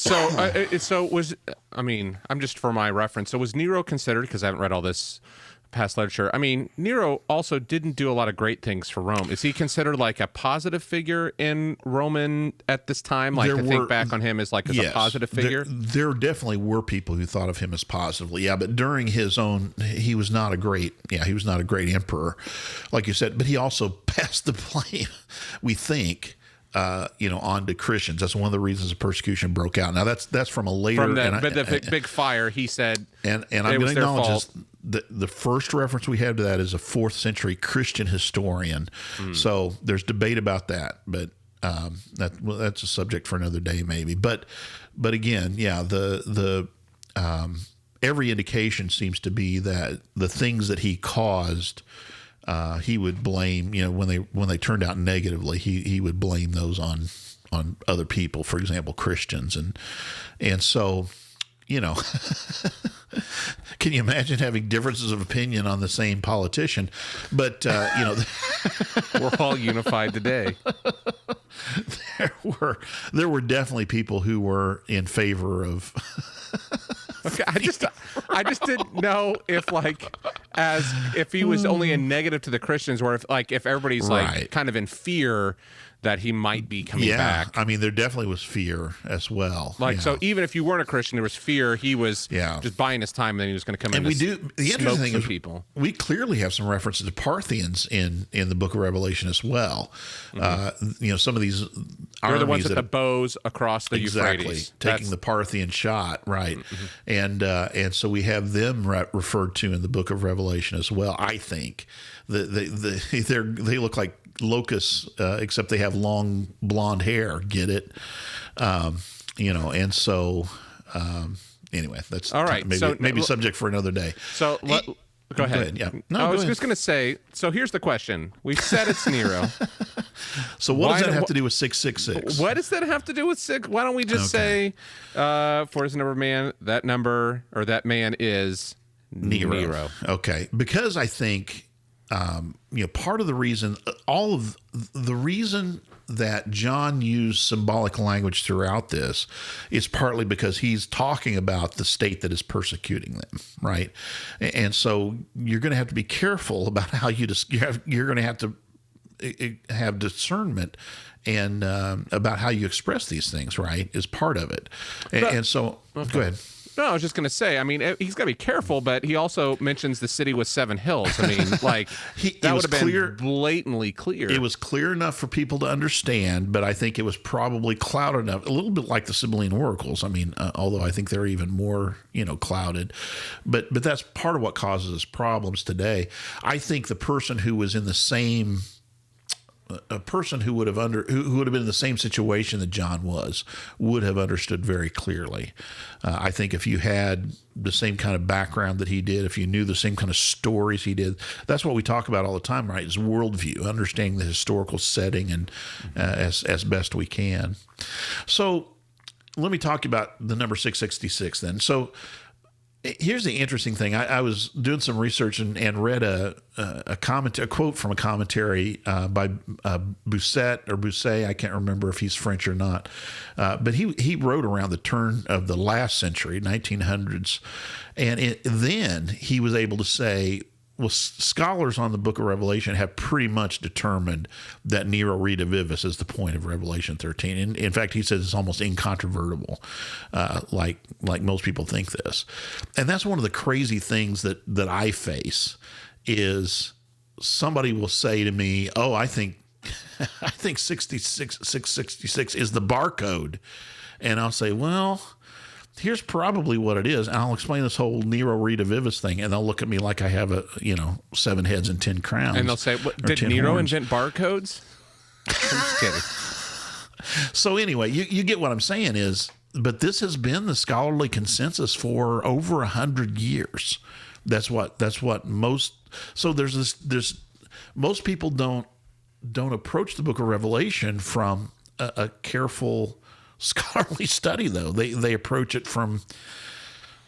just for my reference. So was Nero considered, because I haven't read all this past literature, I mean, Nero also didn't do a lot of great things for Rome. Is he considered like a positive figure in Roman at this time? Like think back on him as a positive figure? There definitely were people who thought of him as positively. Yeah, but during his own, he was not a great emperor, like you said, but he also passed the blame, we think, on to Christians. That's one of the reasons the persecution broke out. Now that's from a later, big fire. He said, and I'm going to acknowledge this. The first reference we have to that is a 4th century Christian historian. So there's debate about that, but that's a subject for another day maybe. But again, yeah, the every indication seems to be that the things that he caused, he would blame. When they turned out negatively, he would blame those on other people, for example, Christians, and so. Can you imagine having differences of opinion on the same politician? But we're all unified today. There were definitely people who were in favor of. Okay, I just didn't know if he was only a negative to the Christians, or if everybody's kind of in fear that he might be coming back. I mean, there definitely was fear as well. So even if you weren't a Christian, there was fear. He was just buying his time, and then he was going to come in and the interesting thing is people. We clearly have some references to Parthians in the book of Revelation as well. Some of these They're the ones with the bows across the Euphrates. Taking the Parthian shot, right. And so we have them referred to in the book of Revelation as well, I think. They look like locusts, except they have long blonde hair. Get it? And so anyway, that's all right. Maybe subject for another day. So go ahead. Yeah. I was just going to say. So here's the question. We've said it's Nero. So what does that have to do with 666? What does that have to do with 6? Why don't we just say, for his number of man, that number or that man is Nero. Okay, because I think. Part of the reason, all of the reason that John used symbolic language throughout this is partly because he's talking about the state that is persecuting them, right? And so you're going to have to be careful about how you're going to have to have discernment and about how you express these things, right? Is part of it. And so, go ahead. No, I was just going to say, I mean, he's got to be careful, but he also mentions the city with 7 hills. I mean, that would have been blatantly clear. It was clear enough for people to understand, but I think it was probably clouded enough, a little bit like the Sibylline oracles. I mean, although I think they're even more, clouded. But that's part of what causes us problems today. I think the person who was in the same... A person who would have been in the same situation that John would have understood very clearly. I think if you had the same kind of background that he did, if you knew the same kind of stories he did, that's what we talk about all the time, right? Is worldview, understanding the historical setting and as best we can. So let me talk about the number 666 then. So here's the interesting thing. I was doing some research and read a quote from a commentary by Bousset. I can't remember if he's French or not, but he wrote around the turn of the last century, 1900s, and then he was able to say, well, scholars on the book of Revelation have pretty much determined that Nero redivivus is the point of Revelation 13. And in fact, he says it's almost incontrovertible, like most people think this. And that's one of the crazy things that I face is somebody will say to me, oh, I think 666 is the barcode. And I'll say, well, here's probably what it is. And I'll explain this whole Nero Redivivus thing, and they'll look at me like I have 7 heads and 10 crowns. And they'll say, did Nero invent barcodes? I'm just kidding. So anyway, you get what I'm saying is, but this has been the scholarly consensus for over 100 years. That's what most. So there's most people don't approach the Book of Revelation from a careful scholarly study, though. They approach it from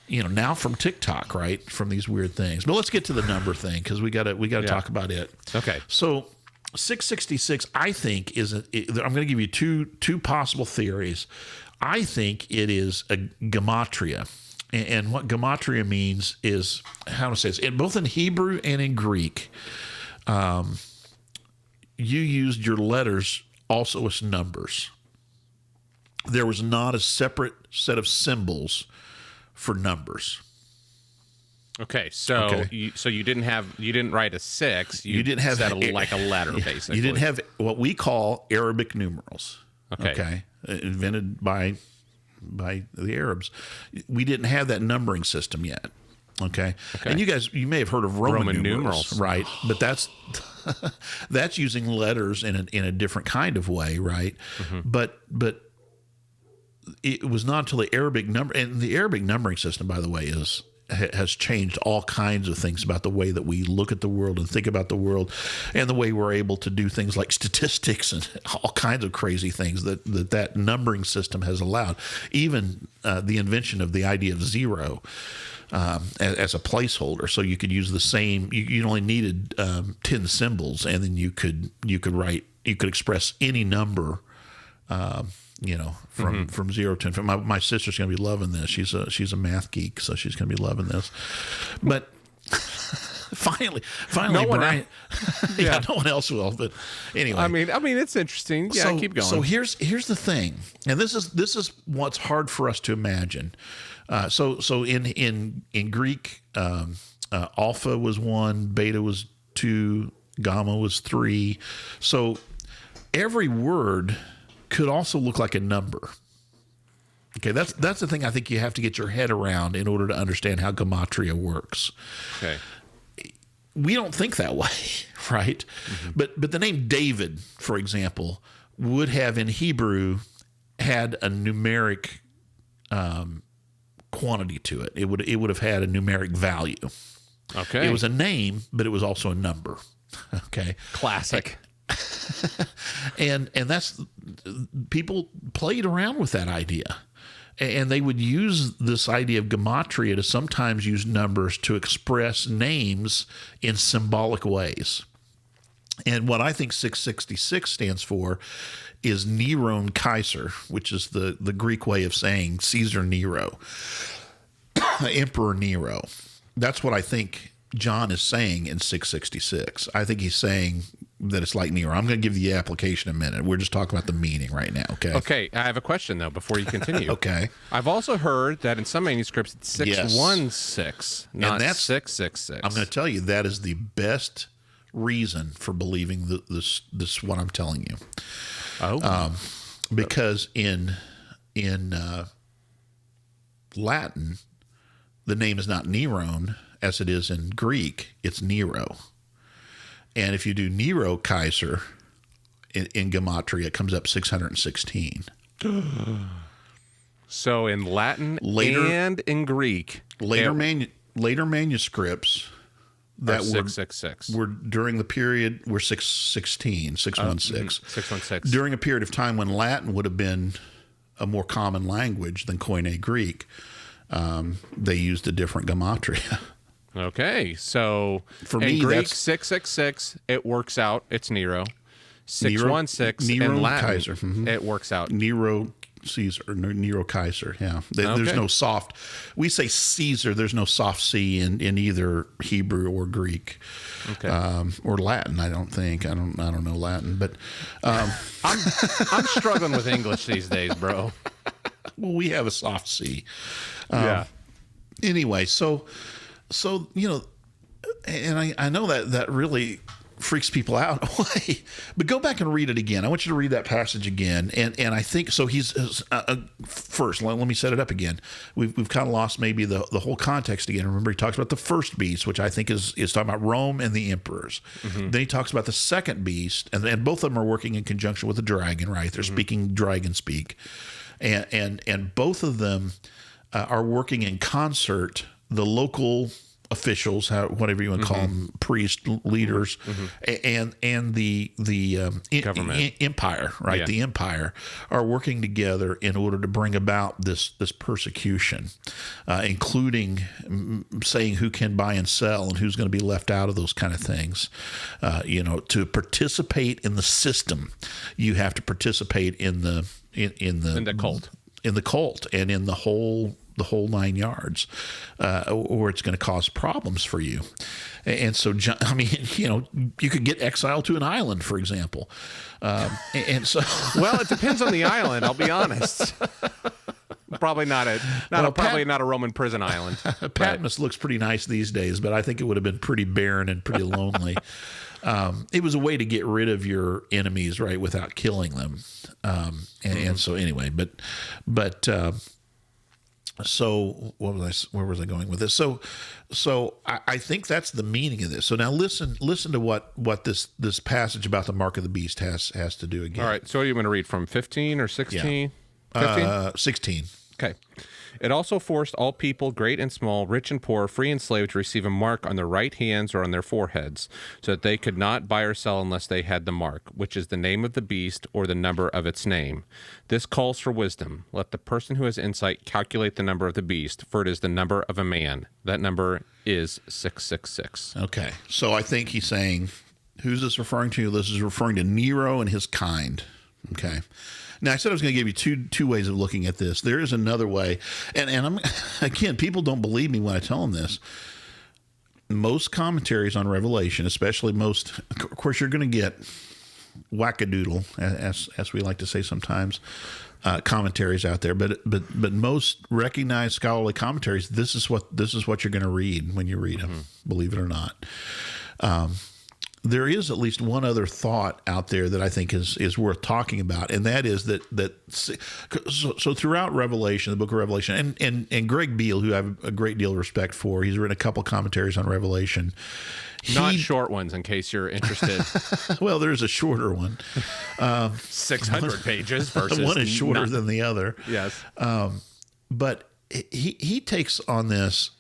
now from TikTok, right? From these weird things. But let's get to the number thing, because we gotta talk about it. Okay. So 666, I think, I'm going to give you two possible theories. I think it is a gematria. And what gematria means is, how to say this, both in Hebrew and in Greek, you used your letters also as numbers. There was not a separate set of symbols for numbers. Okay, so you didn't write a 6. You didn't have like a letter, basically. You didn't have what we call Arabic numerals. Okay. Invented by the Arabs. We didn't have that numbering system yet. Okay. And you may have heard of Roman numerals, right? But that's that's using letters in a different kind of way, right? Mm-hmm. But it was not until the Arabic numbering system, by the way, has changed all kinds of things about the way that we look at the world and think about the world, and the way we're able to do things like statistics and all kinds of crazy things that numbering system has allowed. Even the invention of the idea of zero as a placeholder, so you could use the same. You only needed 10 symbols, and then you could express any number. From 0 to infinity. My sister's going to be loving this. She's a math geek, so she's going to be loving this. But finally, no one Brian, no one else will. But anyway, I mean, it's interesting. Yeah, keep going. So here's the thing, and this is what's hard for us to imagine. So in Greek, alpha was 1, beta was 2, gamma was 3. So every word could also look like a number. Okay, that's the thing I think you have to get your head around in order to understand how gematria works. Okay. We don't think that way, right? Mm-hmm. But the name David, for example, would have in Hebrew had a numeric quantity to it. It would have had a numeric value. Okay. It was a name, but it was also a number. Okay. Classic. And that's, people played around with that idea, and they would use this idea of gematria to sometimes use numbers to express names in symbolic ways. And what I think 666 stands for is Neron Kaiser, which is the Greek way of saying Caesar Nero, Emperor Nero. That's what I think John is saying in 666. I think he's saying that it's like Nero. I'm going to give you the application in a minute. We're just talking about the meaning right now, okay? Okay, I have a question, though, before you continue. Okay. I've also heard that in some manuscripts it's 616, not 666. I'm going to tell you, that is the best reason for believing this what I'm telling you. Oh. Because in Latin, the name is not Neron, as it is in Greek. It's Nero. And if you do Nero Kaiser in gematria, it comes up 616. So in Latin and in Greek, later manuscripts that 666 were during the period were 616, 616. 616. During a period of time when Latin would have been a more common language than Koine Greek, they used a different gematria. Okay, so for in me, Greek, that's 666, it works out. It's Nero. 616 Nero in Latin, Kaiser. Mm-hmm. It works out. Nero Caesar, or Nero Kaiser. Yeah, there's no soft. We say Caesar. There's no soft C in either Hebrew or Greek, or Latin. I don't think. I don't know Latin, but I'm struggling with English these days, bro. Well, we have a soft C. Yeah. Anyway, so and I know that really freaks people out. Why? But go back and read it again. I want you to read that passage again. And I think so. He's first. Let me set it up again. We've kind of lost maybe the whole context again. Remember, he talks about the first beast, which I think is talking about Rome and the emperors. Then he talks about the second beast, and both of them are working in conjunction with the dragon. Right? They're speaking dragon speak, and both of them are working in concert. The local officials, whatever you want to call them, priests, leaders, and the government empire, right? Yeah. The empire are working together in order to bring about this persecution, including saying who can buy and sell and who's going to be left out of those kind of things. To participate in the system, you have to participate in the cult, and in the whole 9 yards, or it's going to cause problems for you. And so, you could get exiled to an island, for example. And so, well, it depends on the island. I'll be honest. Probably not a Roman prison island. Patmos looks pretty nice these days, but I think it would have been pretty barren and pretty lonely. It was a way to get rid of your enemies, right, without killing them. And so anyway, but. So where was I going with this? So I think that's the meaning of this. So now listen to what this passage about the mark of the beast has to do again. All right. So are you going to read from 15 or 16? Yeah. 16. Okay. It also forced all people, great and small, rich and poor, free and slave, to receive a mark on their right hands or on their foreheads, so that they could not buy or sell unless they had the mark, which is the name of the beast or the number of its name. This calls for wisdom. Let the person who has insight calculate the number of the beast, for it is the number of a man. That number is 666. Okay. So I think he's saying, who's this referring to? This is referring to Nero and his kind. Okay. Now, I said I was going to give you two ways of looking at this. There is another way. And I'm, again, people don't believe me when I tell them this. Most commentaries on Revelation, especially of course, you're going to get wackadoodle, as we like to say sometimes, commentaries out there. But most recognized scholarly commentaries, this is what you're going to read when you read them, believe it or not. There is at least one other thought out there that I think is worth talking about, and that is so throughout Revelation, the book of Revelation, and Greg Beale, who I have a great deal of respect for, he's written a couple commentaries on Revelation. Not short ones, in case you're interested. Well, there's a shorter one. 600 pages versus one is shorter than the other. Yes. But he takes on this.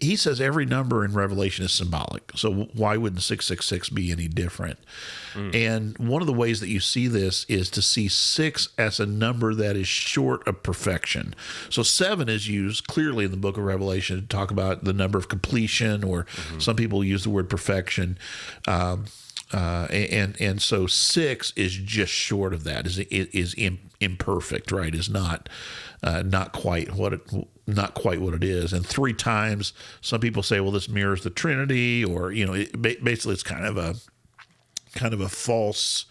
He says every number in Revelation is symbolic. So why wouldn't 666 be any different? And one of the ways that you see this is to see 6 as a number that is short of perfection. So 7 is used clearly in the book of Revelation to talk about the number of completion, or some people use the word perfection. And so 6 is just short of that. Is imperfect, right? Is not quite what it is. And 3 times, some people say, well, this mirrors the Trinity, or basically it's kind of a false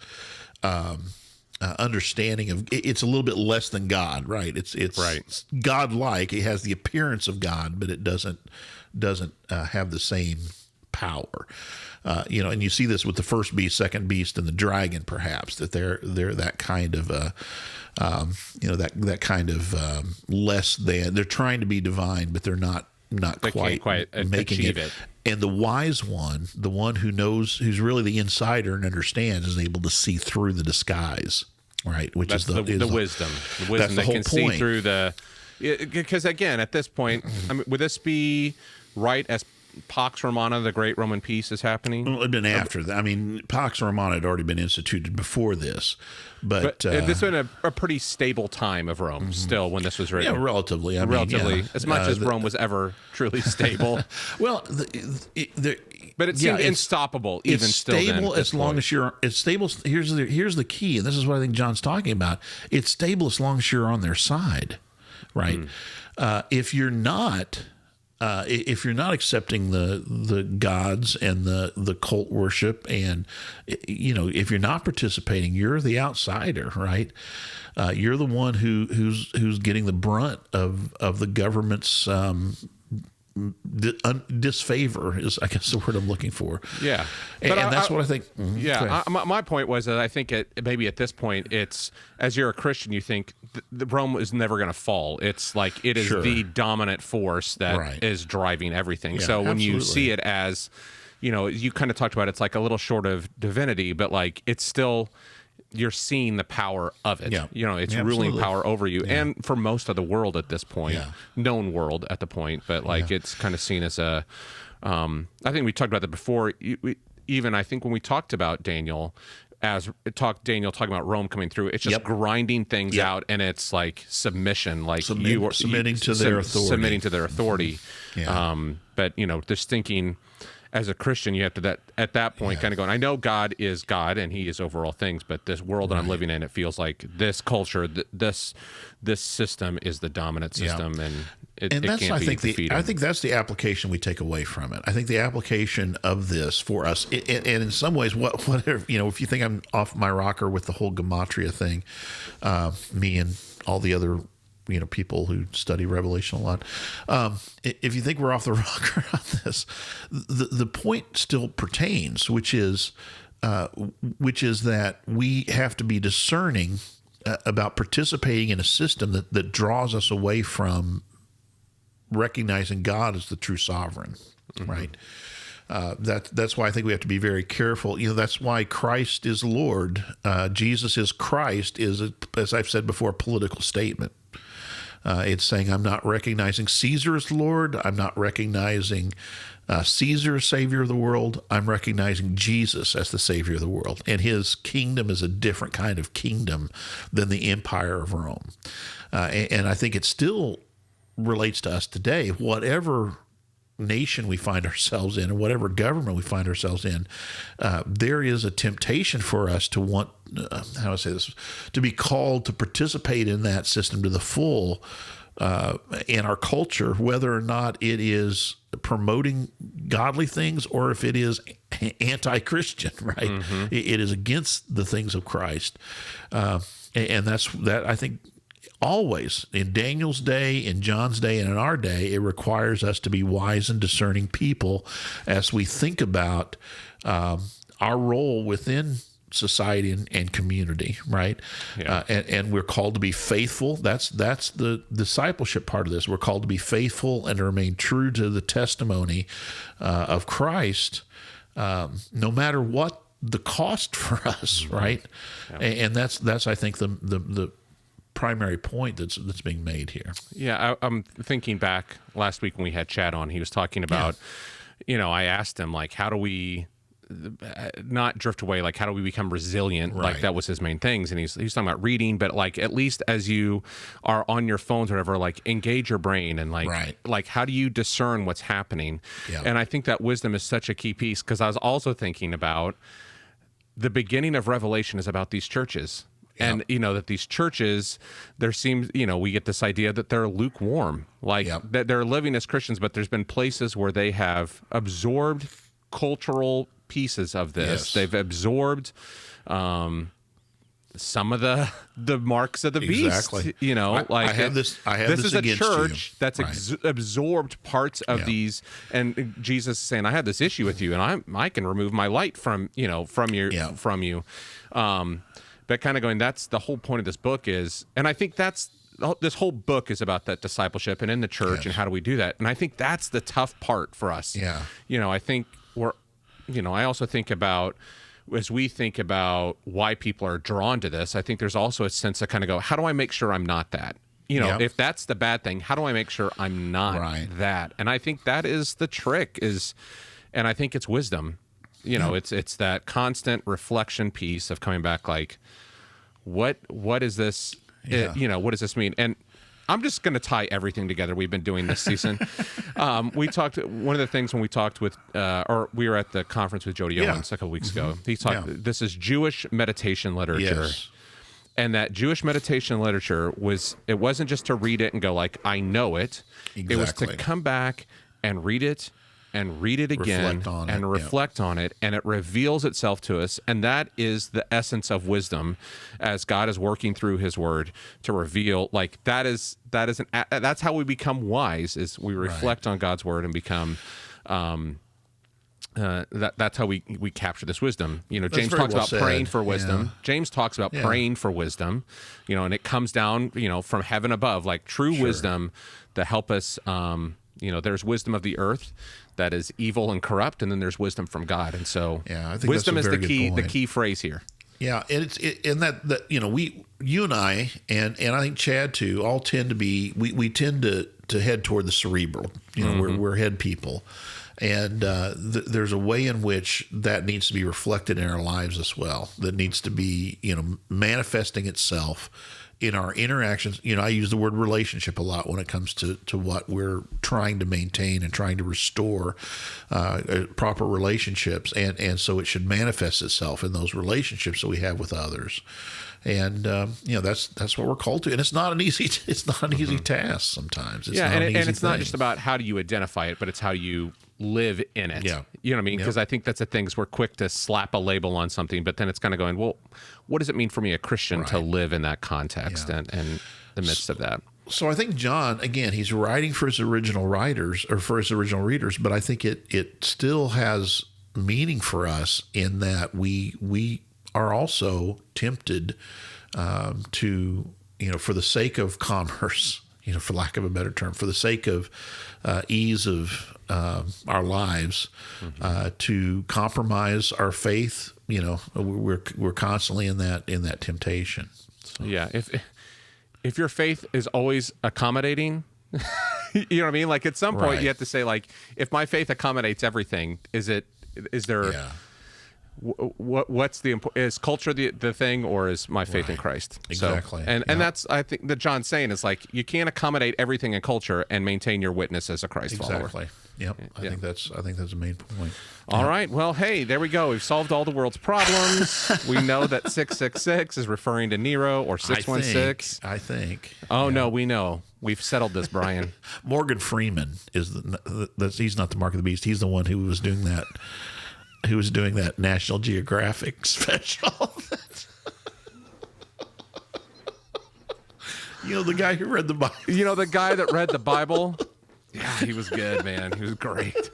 understanding of. It's a little bit less than God, right? It's right. God-like. It has the appearance of God, but it doesn't have the same power. And you see this with the first beast, second beast, and the dragon, perhaps, that they're that kind of that kind of less than. They're trying to be divine, but they're not they quite making achieve it. And the wise one, the one who knows, who's really the insider and understands, is able to see through the disguise, right? Which that's is the wisdom. The wisdom that's the that whole can point. see through the. Because again, at this point, would this be right as Pax Romana, the Great Roman Peace, is happening? Well, it'd been after that. I mean, Pax Romana had already been instituted before this, but this has been a pretty stable time of Rome still when this was written. Yeah, relatively. As much as Rome was ever truly stable. Well, but it seemed unstoppable. Even it's still, stable then, as long as you're. It's stable. Here's the key, and this is what I think John's talking about. It's stable as long as you're on their side, right? If you're not. If you're not accepting the gods and the cult worship, and if you're not participating, you're the outsider, right? You're the one who's getting the brunt of the government's disfavor is, I guess, the word I'm looking for. Yeah. And that's what I think. Yeah. My point was that I think maybe at this point, it's, as you're a Christian, you think the Rome is never going to fall. It's like it is the dominant force that is driving everything. Yeah, so when you absolutely. see it as, you kind of talked about it's like a little short of divinity, but like it's still, you're seeing the power of it. Yeah. It's Yeah, ruling absolutely. power over you. Yeah. And for most of the world at this point, known world at the point, but like it's kind of seen as a, I think we talked about that before. Even I think when we talked about Daniel, Daniel talking about Rome coming through, it's just grinding things out, and it's like submission, like submitting to their authority. Submitting to their authority. Yeah. But just thinking, as a Christian, you have to at that point kind of going, I know God is God and He is over all things, but this world that I'm living in, it feels like this culture, this system is the dominant system, and it that's, can't be defeated. I think that's the application we take away from it. I think the application of this for us, and in some ways, whatever, if you think I'm off my rocker with the whole gematria thing, me and all the other people who study Revelation a lot. If you think we're off the rocker on this, the point still pertains, which is that we have to be discerning about participating in a system that draws us away from recognizing God as the true sovereign, right? That's why I think we have to be very careful. That's why Christ is Lord. Jesus is Christ is, as I've said before, a political statement. It's saying I'm not recognizing Caesar as Lord. I'm not recognizing Caesar as Savior of the world. I'm recognizing Jesus as the Savior of the world. And His kingdom is a different kind of kingdom than the empire of Rome. And I think it still relates to us today. Whatever nation we find ourselves in and whatever government we find ourselves in, there is a temptation for us to want, how do I say this, to be called to participate in that system to the full in our culture, whether or not it is promoting godly things or if it is anti-Christian, right? Mm-hmm. It is against the things of Christ. And that's that, I think, always in Daniel's day, in John's day, and in our day, it requires us to be wise and discerning people as we think about our role within society and community, right? Yeah. And we're called to be faithful. That's the discipleship part of this. We're called to be faithful and to remain true to the testimony of Christ, no matter what the cost for us, right? Yeah. And that's I think the primary point that's being made here. Yeah, I'm thinking back last week when we had Chad on. He was talking about, I asked him, like, how do we not drift away? Like, how do we become resilient? Right. Like, that was his main things. And he's talking about reading, but like, at least as you are on your phones or whatever, like, engage your brain and like how do you discern what's happening? Yeah. And I think that wisdom is such a key piece, because I was also thinking about the beginning of Revelation is about these churches. And, that these churches, there seems, we get this idea that they're lukewarm, like that they're living as Christians, but there's been places where they have absorbed cultural pieces of this. Yes. They've absorbed some of the marks of the beast. I have this is a against church you. That's absorbed parts of these, and Jesus is saying, I have this issue with you, and I can remove my light from you. But kind of going, that's the whole point of this book is, and I think this whole book is about that discipleship and in the church and how do we do that. And I think that's the tough part for us. Yeah. I think I also think about, as we think about why people are drawn to this, I think there's also a sense of kind of go, how do I make sure I'm not that? If that's the bad thing, how do I make sure I'm not that? And I think that is the trick and I think it's wisdom. It's that constant reflection piece of coming back, like, what is this? What does this mean? And I'm just going to tie everything together. We've been doing this season. We talked. One of the things when we talked with, or we were at the conference with Jody Owens a couple weeks ago. He talked. This is Jewish meditation literature. Yes. And that Jewish meditation literature it wasn't just to read it and go like, I know it. Exactly. It was to come back and read it and read it again and reflect on it, and it reveals itself to us. And that is the essence of wisdom, as God is working through his word to reveal, like that's how we become wise, is we reflect on God's word and become, that's how we capture this wisdom. James talks about praying for wisdom. Yeah. James talks about praying for wisdom, and it comes down, from heaven above, like true wisdom to help us. There's wisdom of the earth that is evil and corrupt, and then there's wisdom from God. And so, I think wisdom is the key phrase here. Yeah, and you and I, and I think Chad too, all tend to be, we tend to head toward the cerebral. We're head people. And there's a way in which that needs to be reflected in our lives as well. That needs to be, manifesting itself in our interactions. I use the word relationship a lot when it comes to what we're trying to maintain and trying to restore proper relationships. And so it should manifest itself in those relationships that we have with others. And that's what we're called to, and it's not an easy task sometimes. It's not just about how do you identify it, but it's how you live in it. Yeah. You know what I mean? Because I think that's the thing, is we're quick to slap a label on something, but then it's kind of going, well, what does it mean for me, a Christian, to live in that context and the midst of that? So I think John, again, he's writing for his original writers or for his original readers, but I think it still has meaning for us in that we are also tempted to, for the sake of commerce, for lack of a better term, for the sake of ease of our lives, to compromise our faith. We're constantly in that temptation. So. Yeah, if your faith is always accommodating, you know what I mean? Like at some point you have to say, like, if my faith accommodates everything, is there? Yeah. What's is culture the thing, or is my faith in Christ? Exactly. So, and that's, I think, that John's saying is, like, you can't accommodate everything in culture and maintain your witness as a Christ follower. Exactly. Yep. I think that's the main point. All right. Well, hey, there we go. We've solved all the world's problems. We know that 666 is referring to Nero, or 616. I think. Oh no, we know. We've settled this, Brian. Morgan Freeman is he's not the mark of the beast. He's the one who was doing that. Who was doing that National Geographic special. The guy who read the Bible. The guy that read the Bible? Yeah, he was good, man. He was great.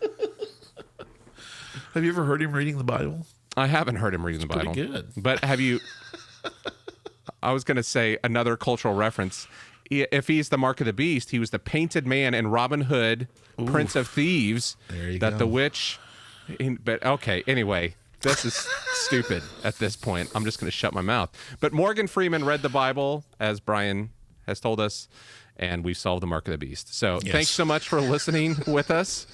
Have you ever heard him reading the Bible? I haven't heard him reading the Bible. Pretty good. But have you... I was going to say another cultural reference. If he's the mark of the beast, he was the painted man in Robin Hood, Prince of Thieves. There you go. That the witch... But okay, anyway, this is stupid at this point. I'm just going to shut my mouth. But Morgan Freeman read the Bible, as Brian has told us, and we've solved the mark of the beast. So Thanks so much for listening with us.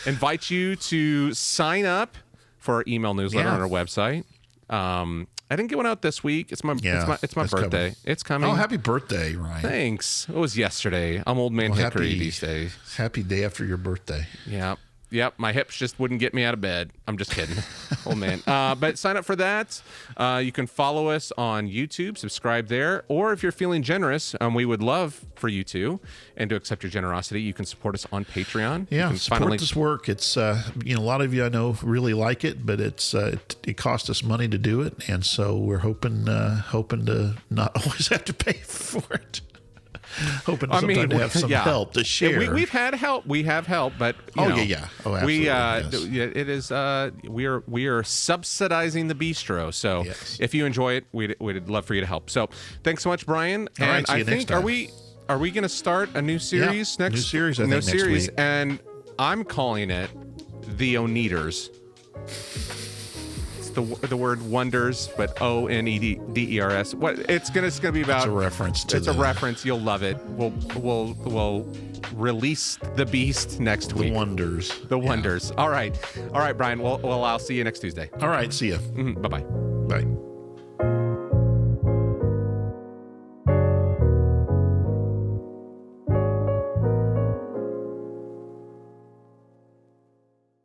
Invite you to sign up for our email newsletter on our website. I didn't get one out this week. It's my birthday. Coming. It's coming. Oh, happy birthday, Ryan. Thanks. It was yesterday. I'm old man hickory these days. Happy day after your birthday. Yeah. Yep, my hips just wouldn't get me out of bed. I'm just kidding. Oh, man. But sign up for that. You can follow us on YouTube, subscribe there. Or if you're feeling generous, we would love for you to, and to accept your generosity, you can support us on Patreon. Yeah, support this work. It's, a lot of you I know really like it, but it costs us money to do it. And so we're hoping to not always have to pay for it. Hoping to have some help to share. We've had help. We have help, but absolutely. It is. We are subsidizing the bistro. So if you enjoy it, we'd love for you to help. So thanks so much, Brian. All right, I think are we going to start a new series next? New series. I think next week. And I'm calling it the Oneaters. The word wonders, but ONEDERS. What it's gonna be about? It's a reference. It's a reference. You'll love it. We'll release the beast next week. The wonders. All right, Brian. Well, I'll see you next Tuesday. All right, see you. Bye-bye. Bye.